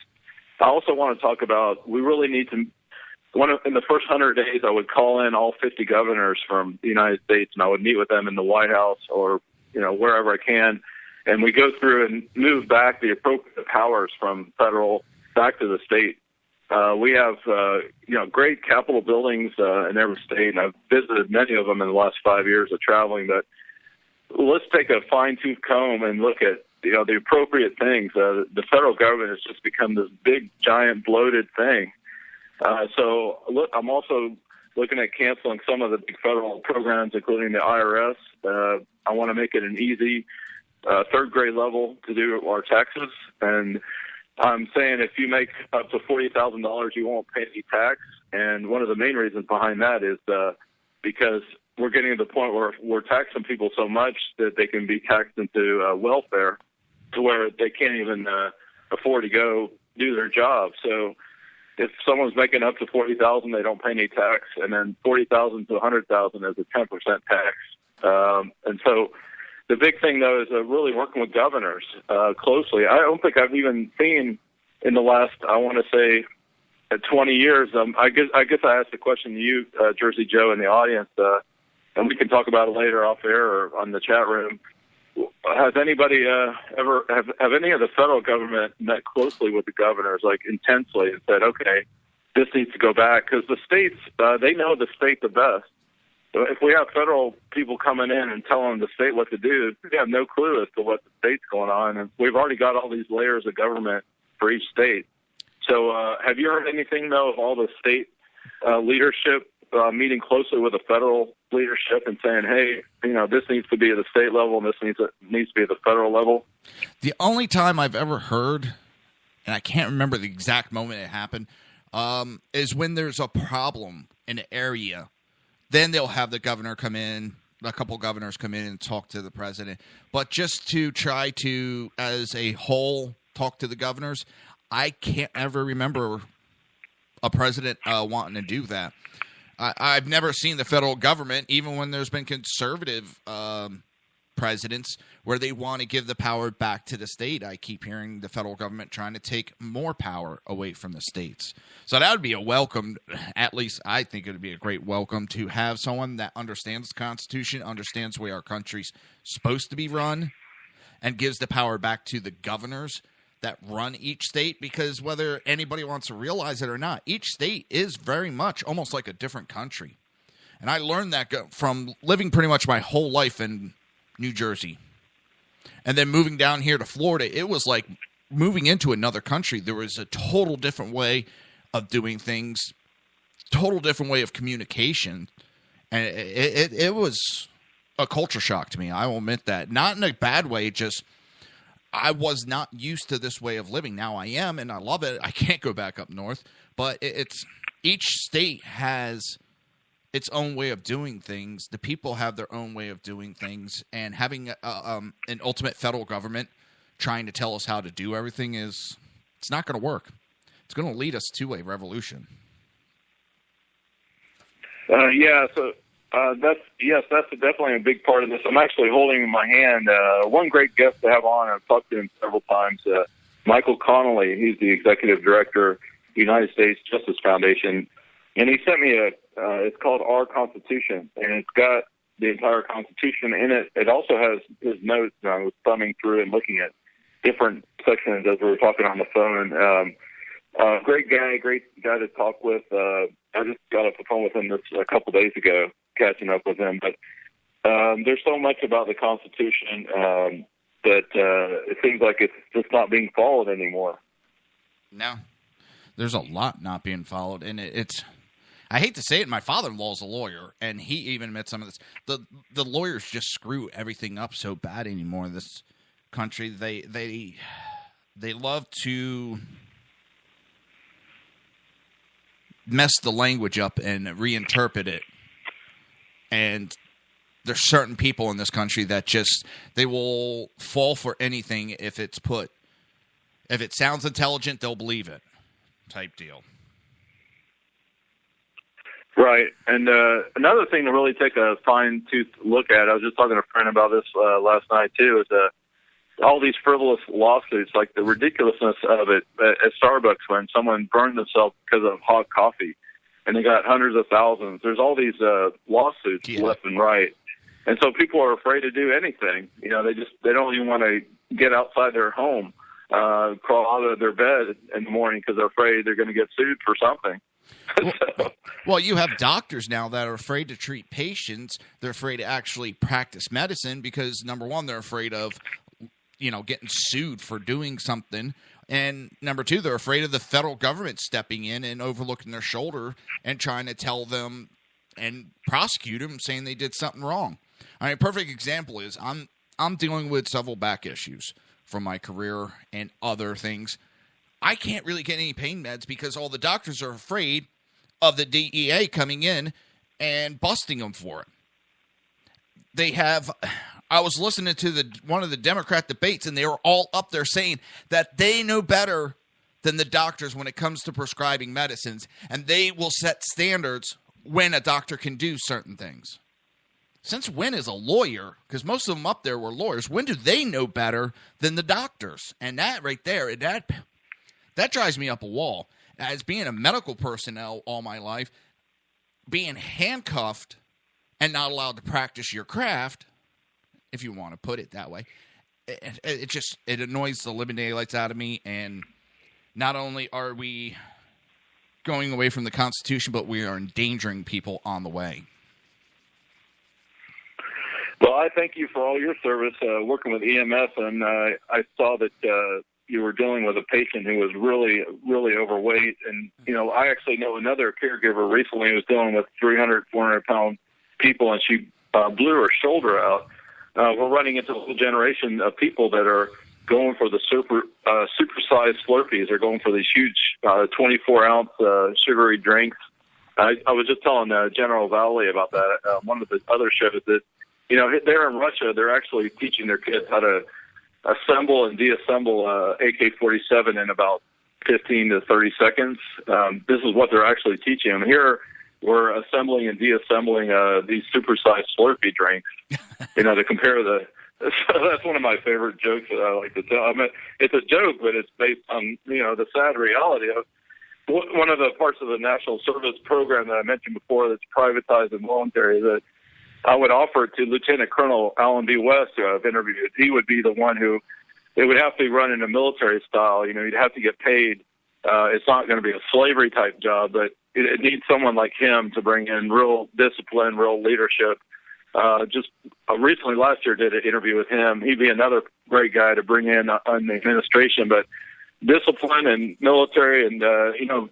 I also want to talk about we really need to in the first 100 days, I would call in all 50 governors from the United States, and I would meet with them in the White House or wherever I can, and we go through and move back the appropriate powers from federal back to the state. We have great Capitol buildings in every state, and I've visited many of them in the last 5 years of traveling. But let's take a fine-tooth comb and look at the appropriate things. The federal government has just become this big, giant, bloated thing. So look, I'm also looking at canceling some of the big federal programs, including the IRS. I want to make it an easy third grade level to do our taxes. And I'm saying if you make up to $40,000, you won't pay any tax. And one of the main reasons behind that is because we're getting to the point where we're taxing people so much that they can be taxed into welfare to where they can't even afford to go do their job. So if someone's making up to $40,000, they don't pay any tax, and then $40,000 to $100,000 is a 10% tax. And so the big thing, though, is really working with governors closely. I don't think I've even seen in the last, I want to say, 20 years. I guess I asked the question to you, Jersey Joe, in the audience, and we can talk about it later off air or on the chat room. Has anybody have any of the federal government met closely with the governors, like intensely, and said, okay, this needs to go back? Because the states, they know the state the best. So if we have federal people coming in and telling the state what to do, they have no clue as to what the state's going on. And we've already got all these layers of government for each state. So have you heard anything, though, of all the state leadership meeting closely with the federal leadership and saying, hey, this needs to be at the state level and this needs to be at the federal level? The only time I've ever heard, and I can't remember the exact moment it happened, is when there's a problem in an area. Then they'll have the governor come in, a couple governors come in and talk to the president. But just to try to, as a whole, talk to the governors, I can't ever remember a president wanting to do that. I've never seen the federal government, even when there's been conservative presidents, where they want to give the power back to the state. I keep hearing the federal government trying to take more power away from the states. So that would be a welcome, at least I think it would be a great welcome to have someone that understands the Constitution, understands the way our country's supposed to be run, and gives the power back to the governors that run each state, because whether anybody wants to realize it or not, each state is very much almost like a different country. And I learned that from living pretty much my whole life in New Jersey. And then moving down here to Florida, it was like moving into another country. There was a total different way of doing things, total different way of communication. And it was a culture shock to me. I will admit that. Not in a bad way, just I was not used to this way of living. Now I am, and I love it. I can't go back up north. But it's each state has its own way of doing things. The people have their own way of doing things. And having an ultimate federal government trying to tell us how to do everything it's not going to work. It's going to lead us to a revolution. That's definitely a big part of this. I'm actually holding in my hand one great guest to have on. I've talked to him several times. Michael Connolly. He's the executive director of the United States Justice Foundation, and he sent me it's called Our Constitution, and it's got the entire Constitution in it. It also has his notes. I was thumbing through and looking at different sections as we were talking on the phone. Great guy to talk with. I just got off the phone with him a couple days ago, catching up with him. But there's so much about the Constitution that it seems like it's just not being followed anymore. No, there's a lot not being followed, and it's. I hate to say it, my father-in-law is a lawyer, and he even admits some of this. The lawyers just screw everything up so bad anymore in this country. They love to mess the language up and reinterpret it. And there's certain people in this country that just, they will fall for anything if it sounds intelligent, they'll believe it type deal. Right. And another thing to really take a fine-tooth look at, I was just talking to a friend about this last night too, is all these frivolous lawsuits, like the ridiculousness of it at Starbucks when someone burned themselves because of hot coffee, and they got hundreds of thousands. There's all these lawsuits left and right, and so people are afraid to do anything. You know, they don't even want to get outside their home, crawl out of their bed in the morning because they're afraid they're going to get sued for something. Well, you have doctors now that are afraid to treat patients. They're afraid to actually practice medicine because, number one, they're afraid of getting sued for doing something. And number two, they're afraid of the federal government stepping in and overlooking their shoulder and trying to tell them and prosecute them, saying they did something wrong. I mean, a perfect example is I'm dealing with several back issues from my career and other things. I can't really get any pain meds because all the doctors are afraid of the DEA coming in and busting them for it. I was listening to one of the Democrat debates, and they were all up there saying that they know better than the doctors when it comes to prescribing medicines, and they will set standards when a doctor can do certain things. Since when is a lawyer, because most of them up there were lawyers, when do they know better than the doctors? And that right there, that drives me up a wall. As being a medical personnel all my life, being handcuffed and not allowed to practice your craft, if you want to put it that way, it annoys the living daylights out of me. And not only are we going away from the Constitution, but we are endangering people on the way. Well, I thank you for all your service working with EMS, and I saw that you were dealing with a patient who was really, really overweight. And, I actually know another caregiver recently who was dealing with 300, 400-pound people, and she blew her shoulder out. We're running into a whole generation of people that are going for the supersized Slurpees. They're going for these huge 24-ounce sugary drinks. I was just telling General Valley about that. One of the other shows that, there in Russia, they're actually teaching their kids how to assemble and deassemble AK-47 in about 15 to 30 seconds. This is what they're actually teaching them. Here, we're assembling and deassembling these supersized Slurpee drinks, to compare the... So that's one of my favorite jokes that I like to tell. I mean, it's a joke, but it's based on, the sad reality of one of the parts of the National Service Program that I mentioned before that's privatized and voluntary that I would offer to Lieutenant Colonel Alan B. West, who I've interviewed. He would be the one who, it would have to be run in a military style. You'd have to get paid. It's not going to be a slavery type job, but it needs someone like him to bring in real discipline, real leadership. Recently last year did an interview with him. He'd be another great guy to bring in on the administration, but discipline and military and,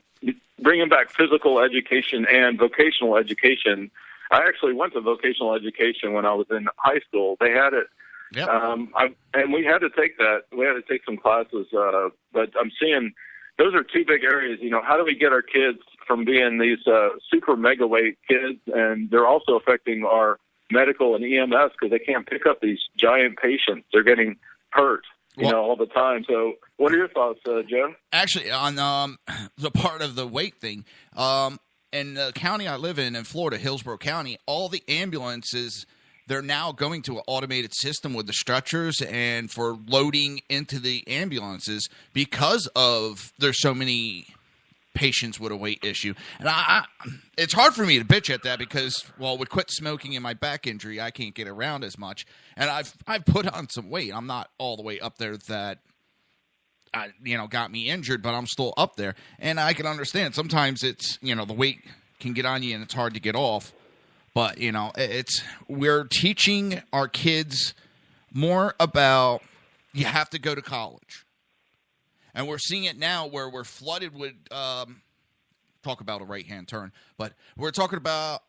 bringing back physical education and vocational education. I actually went to vocational education when I was in high school. They had it. Yep. And we had to take that. We had to take some classes, but I'm seeing those are two big areas. How do we get our kids from being these super mega weight kids, and they're also affecting our medical and EMS because they can't pick up these giant patients. They're getting hurt, all the time. So what are your thoughts, Joe? Actually, on the part of the weight thing, in the county I live in Florida, Hillsborough County, all the ambulances, they're now going to an automated system with the stretchers and for loading into the ambulances because of there's so many patients with a weight issue. And it's hard for me to bitch at that because, well, with quit smoking and my back injury, I can't get around as much. And I've put on some weight. I'm not all the way up there that got me injured, but I'm still up there. And I can understand sometimes it's, the weight can get on you and it's hard to get off. But, we're teaching our kids more about you have to go to college. And we're seeing it now where we're flooded with, talk about a right-hand turn, but we're talking about,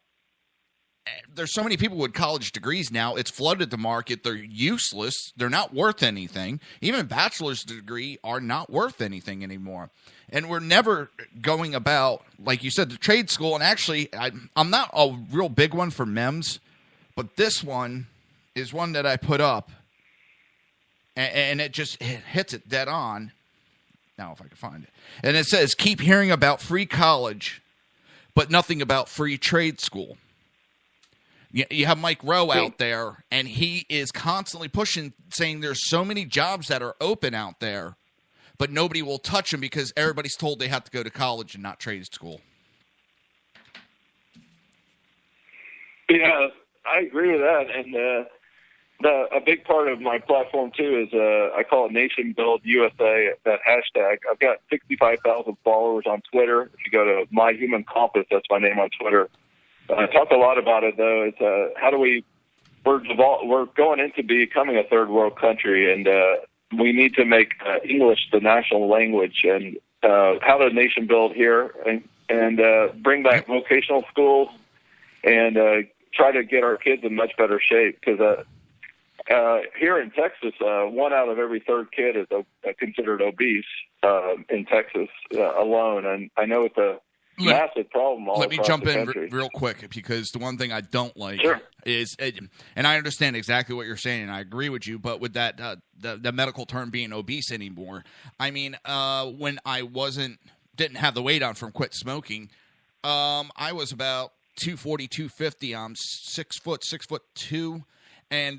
there's so many people with college degrees now, it's flooded the market, they're useless, they're not worth anything. Even a bachelor's degree are not worth anything anymore. And we're never going about, like you said, the trade school, and actually, I'm not a real big one for MEMS, but this one is one that I put up, and it hits it dead on. Now, if I can find it. And it says, keep hearing about free college, but nothing about free trade school. You have Mike Rowe out there, and he is constantly pushing, saying there's so many jobs that are open out there, but nobody will touch them because everybody's told they have to go to college and not trade school. Yeah, I agree with that. And a big part of my platform, too, is I call it Nation Build USA, that hashtag. I've got 65,000 followers on Twitter. If you go to My Human Compass, that's my name on Twitter. I talk a lot about it, though. It's how do we're going into becoming a third world country, and we need to make English the national language. And how to nation build here and bring back vocational schools and try to get our kids in much better shape because here in Texas, 1 out of every third kid is considered obese in Texas alone, and I know it's a massive problem all across the country. Let me jump in real quick because the one thing I don't like is, and I understand exactly what you're saying, and I agree with you, but with that the medical term being obese anymore, I mean, when I didn't have the weight on from quit smoking, I was about 240, 250. I'm 6'2", and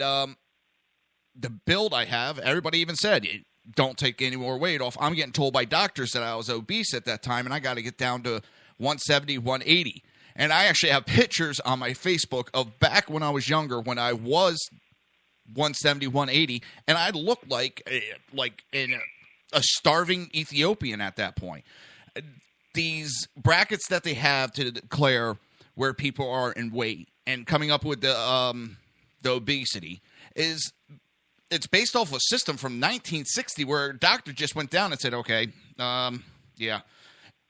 the build I have, everybody even said, don't take any more weight off. I'm getting told by doctors that I was obese at that time, and I got to get down to 170, 180. And I actually have pictures on my Facebook of back when I was younger, when I was 170, 180, and I looked like a starving Ethiopian at that point. These brackets that they have to declare where people are in weight and coming up with the obesity it's based off a system from 1960 where a doctor just went down and said, okay,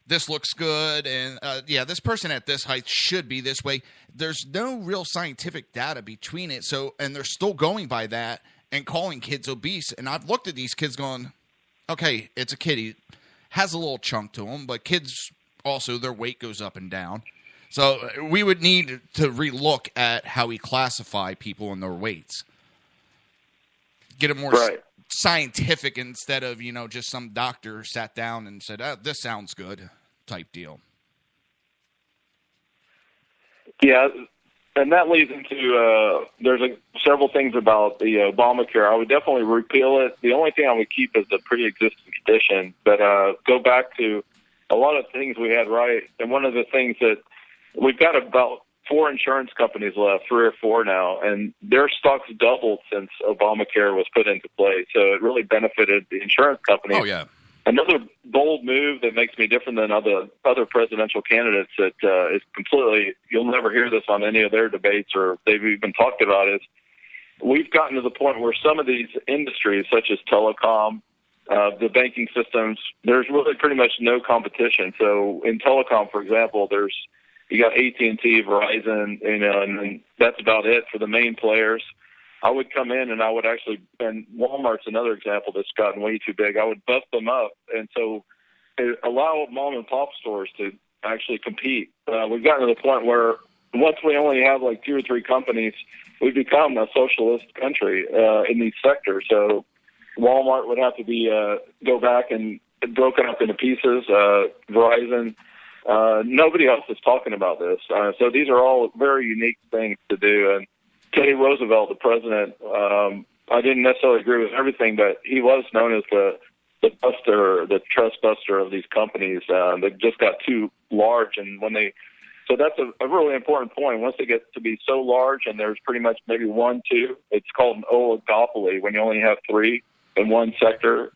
this looks good, and this person at this height should be this way. There's no real scientific data between it, and they're still going by that and calling kids obese. And I've looked at these kids going, okay, it's a kid. He has a little chunk to him, but kids also, their weight goes up and down. So we would need to relook at how we classify people and their weights. Get it more scientific instead of, just some doctor sat down and said, this sounds good type deal. Yeah, and that leads into there's several things about the Obamacare. I would definitely repeal it. The only thing I would keep is the pre-existing condition, but go back to a lot of things we had right. And one of the things that we've got about 4 insurance companies left, 3 or 4 now, and their stocks doubled since Obamacare was put into place. So it really benefited the insurance companies. Oh, yeah. Another bold move that makes me different than other presidential candidates that is completely, you'll never hear this on any of their debates or they've even talked about it, is we've gotten to the point where some of these industries, such as telecom, the banking systems, there's really pretty much no competition. So in telecom, for example, you got AT&T, Verizon, and that's about it for the main players. I would come in and I would actually, and Walmart's another example that's gotten way too big. I would buff them up, and so allow mom and pop stores to actually compete. We've gotten to the point where once we only have like 2 or 3 companies, we've become a socialist country in these sectors. So Walmart would have to be go back and broken up into pieces. Verizon. Nobody else is talking about this. So these are all very unique things to do. And Teddy Roosevelt, the president, I didn't necessarily agree with everything, but he was known as the buster, the trust buster of these companies that just got too large. And so that's a really important point. Once they get to be so large and there's pretty much maybe 1, 2, it's called an oligopoly when you only have 3 in one sector.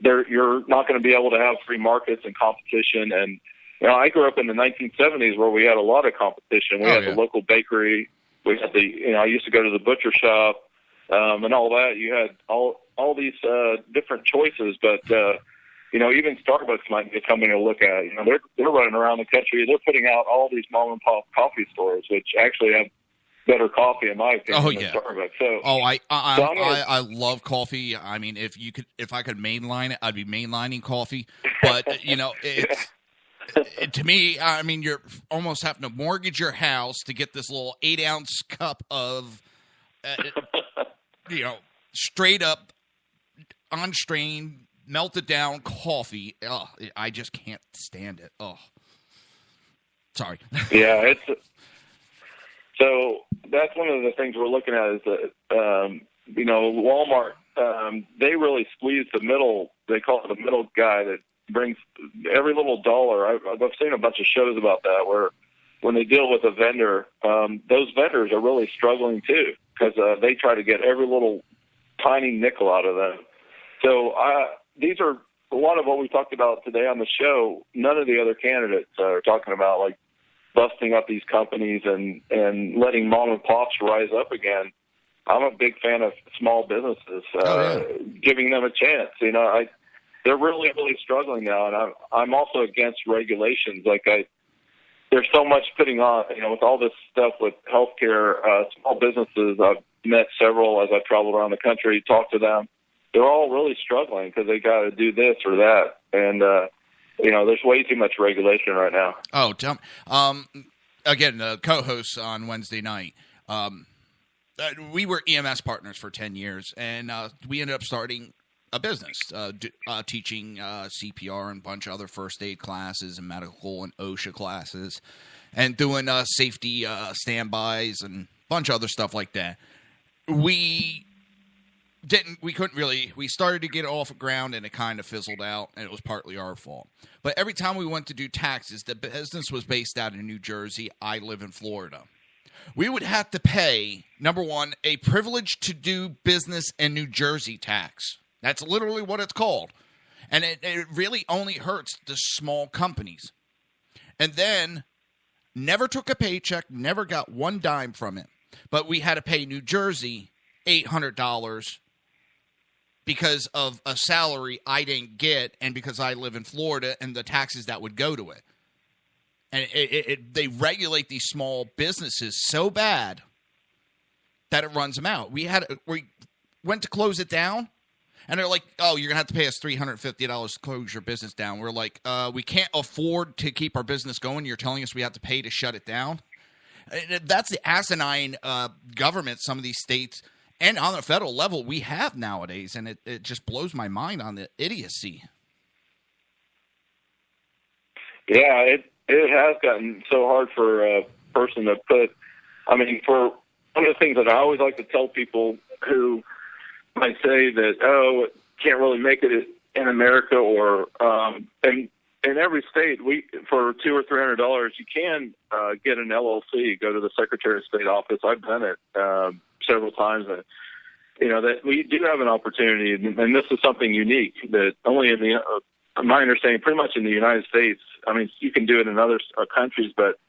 You're not going to be able to have free markets and competition. And I grew up in the 1970s where we had a lot of competition. We had the local bakery. We had I used to go to the butcher shop and all that. You had all these different choices, but even Starbucks might be a company to look at. They're running around the country. They're putting out all these mom and pop coffee stores, which actually have better coffee in my opinion than Starbucks. So, I love coffee. I mean, if I could mainline it, I'd be mainlining coffee. But it's to me, I mean, you're almost having to mortgage your house to get this little 8-ounce cup of straight up unstrained, melted down coffee. Oh, I just can't stand it. Oh, sorry. Yeah, so that's one of the things we're looking at is that, Walmart, they really squeeze the middle. They call it the middle guy that brings every little dollar. I've seen a bunch of shows about that where when they deal with a vendor, those vendors are really struggling too because they try to get every little tiny nickel out of them. So these are a lot of what we talked about today on the show. None of the other candidates are talking about, like, busting up these companies and letting mom and pops rise up again. I'm a big fan of small businesses, giving them a chance. They're really, really struggling now, and I'm also against regulations. There's so much putting on, with all this stuff with healthcare, small businesses. I've met several as I've traveled around the country, talked to them. They're all really struggling because they got to do this or that, and there's way too much regulation right now. Oh, again, co-hosts on Wednesday night. We were EMS partners for 10 years, and we ended up starting a business, teaching CPR and a bunch of other first aid classes and medical and OSHA classes, and doing safety standbys and a bunch of other stuff like that. We started to get it off the ground and it kind of fizzled out, and it was partly our fault. But every time we went to do taxes, the business was based out in New Jersey. I live in Florida. We would have to pay, number one, a privilege to do business in New Jersey tax. That's literally what it's called. And it really only hurts the small companies. And then never took a paycheck, never got one dime from it. But we had to pay New Jersey $800 because of a salary I didn't get and because I live in Florida and the taxes that would go to it. And they regulate these small businesses so bad that it runs them out. We went to close it down, and they're like, oh, you're going to have to pay us $350 to close your business down. We're like, we can't afford to keep our business going. You're telling us we have to pay to shut it down? That's the asinine government some of these states and on the federal level we have nowadays, and it just blows my mind on the idiocy. Yeah, it has gotten so hard for a person to put. I mean, for one of the things that I always like to tell people who might say that, can't really make it in America, or in every state, for $200 or $300, you can get an LLC, go to the Secretary of State office. I've done it several times. That we do have an opportunity, and this is something unique that only in my understanding, pretty much in the United States. I mean, you can do it in other countries, but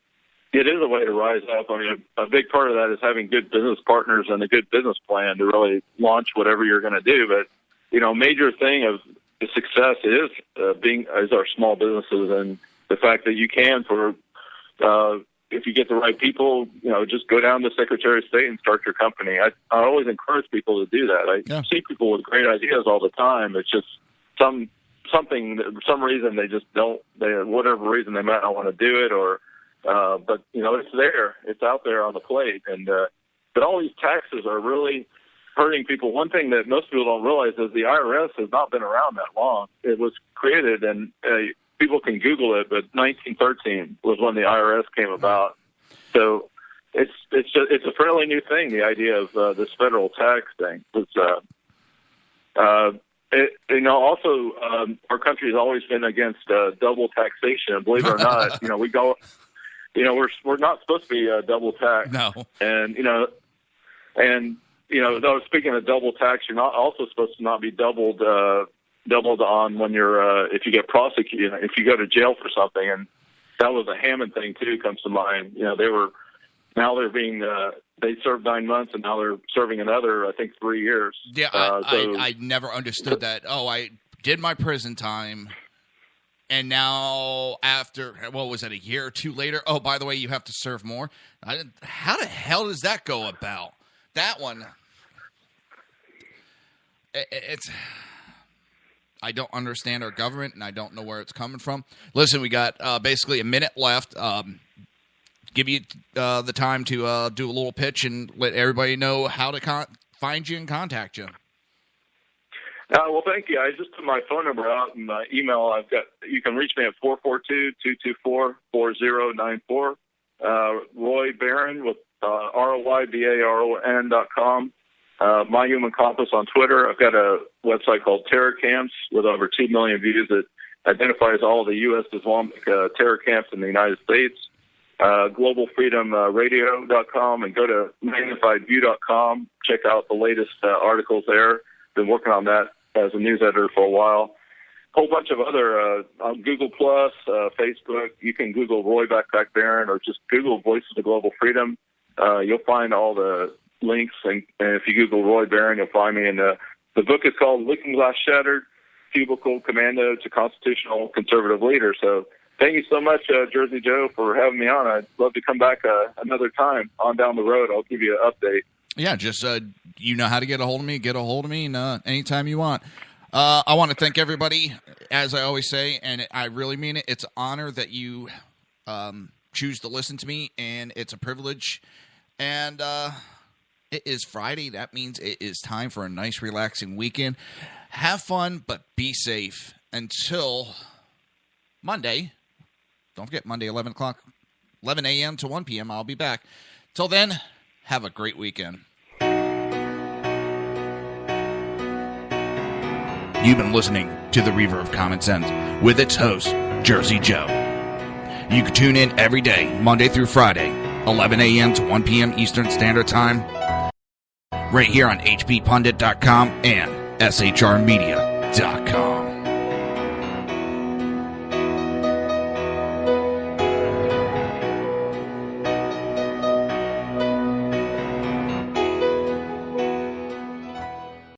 it is a way to rise up. I mean, a big part of that is having good business partners and a good business plan to really launch whatever you're going to do. But, major thing of the success is our small businesses, and the fact that you can, if you get the right people, just go down to the Secretary of State and start your company. I always encourage people to do that. I see people with great ideas all the time. It's just for some reason they just don't. Whatever reason they might not want to do it, but it's there. It's out there on the plate, and but all these taxes are really hurting people. One thing that most people don't realize is the IRS has not been around that long. It was created in people can Google it, but 1913 was when the IRS came about. So it's a fairly new thing. The idea of this federal tax thing. Also, our country has always been against double taxation. And believe it or not, we're not supposed to be double taxed. No. And though speaking of double tax, you're not also supposed to not be doubled on when you're if you get prosecuted, if you go to jail for something. And that was a Hammond thing too. Comes to mind. They served 9 months, and now they're serving another, I think, 3 years. Yeah, I never understood that. Oh, I did my prison time, and now after, what was it, a year or two later? Oh, by the way, you have to serve more. How the hell does that go about? That one, it's. I don't understand our government, and I don't know where it's coming from. Listen, we got basically a minute left. Give you the time to do a little pitch and let everybody know how to find you and contact you. Well, thank you. I just put my phone number out and my email. You can reach me at 442-224-4094. Roy Barron with ROYBARON.com. My Human Compass on Twitter. I've got a website called Terror Camps with over 2 million views that identifies all the U.S. Islamic terror camps in the United States. GlobalFreedomRadio.com, and go to magnifiedview.com. Check out the latest articles there. Been working on that as a news editor for a while. Whole bunch of other on Google Plus, Facebook. You can Google Roy Backpack Barron or just Google Voices of Global Freedom. You'll find all the links, and if you Google Roy Barron, you'll find me. And the book is called Looking Glass Shattered: Cubicle Commando to Constitutional Conservative Leader. So thank you so much, Jersey Joe, for having me on. I'd love to come back another time on down the road. I'll give you an update. Yeah, just you know how to get a hold of me. Get a hold of me anytime you want. I want to thank everybody, as I always say, and I really mean it. It's an honor that you choose to listen to me, and it's a privilege. And it is Friday. That means it is time for a nice, relaxing weekend. Have fun, but be safe until Monday. Don't forget, Monday, 11 a.m. to 1 p.m. I'll be back. Till then, have a great weekend. You've been listening to the Reaver of Common Sense with its host, Jersey Joe. You can tune in every day, Monday through Friday, 11 a.m. to 1 p.m. Eastern Standard Time, right here on hppundit.com and shrmedia.com.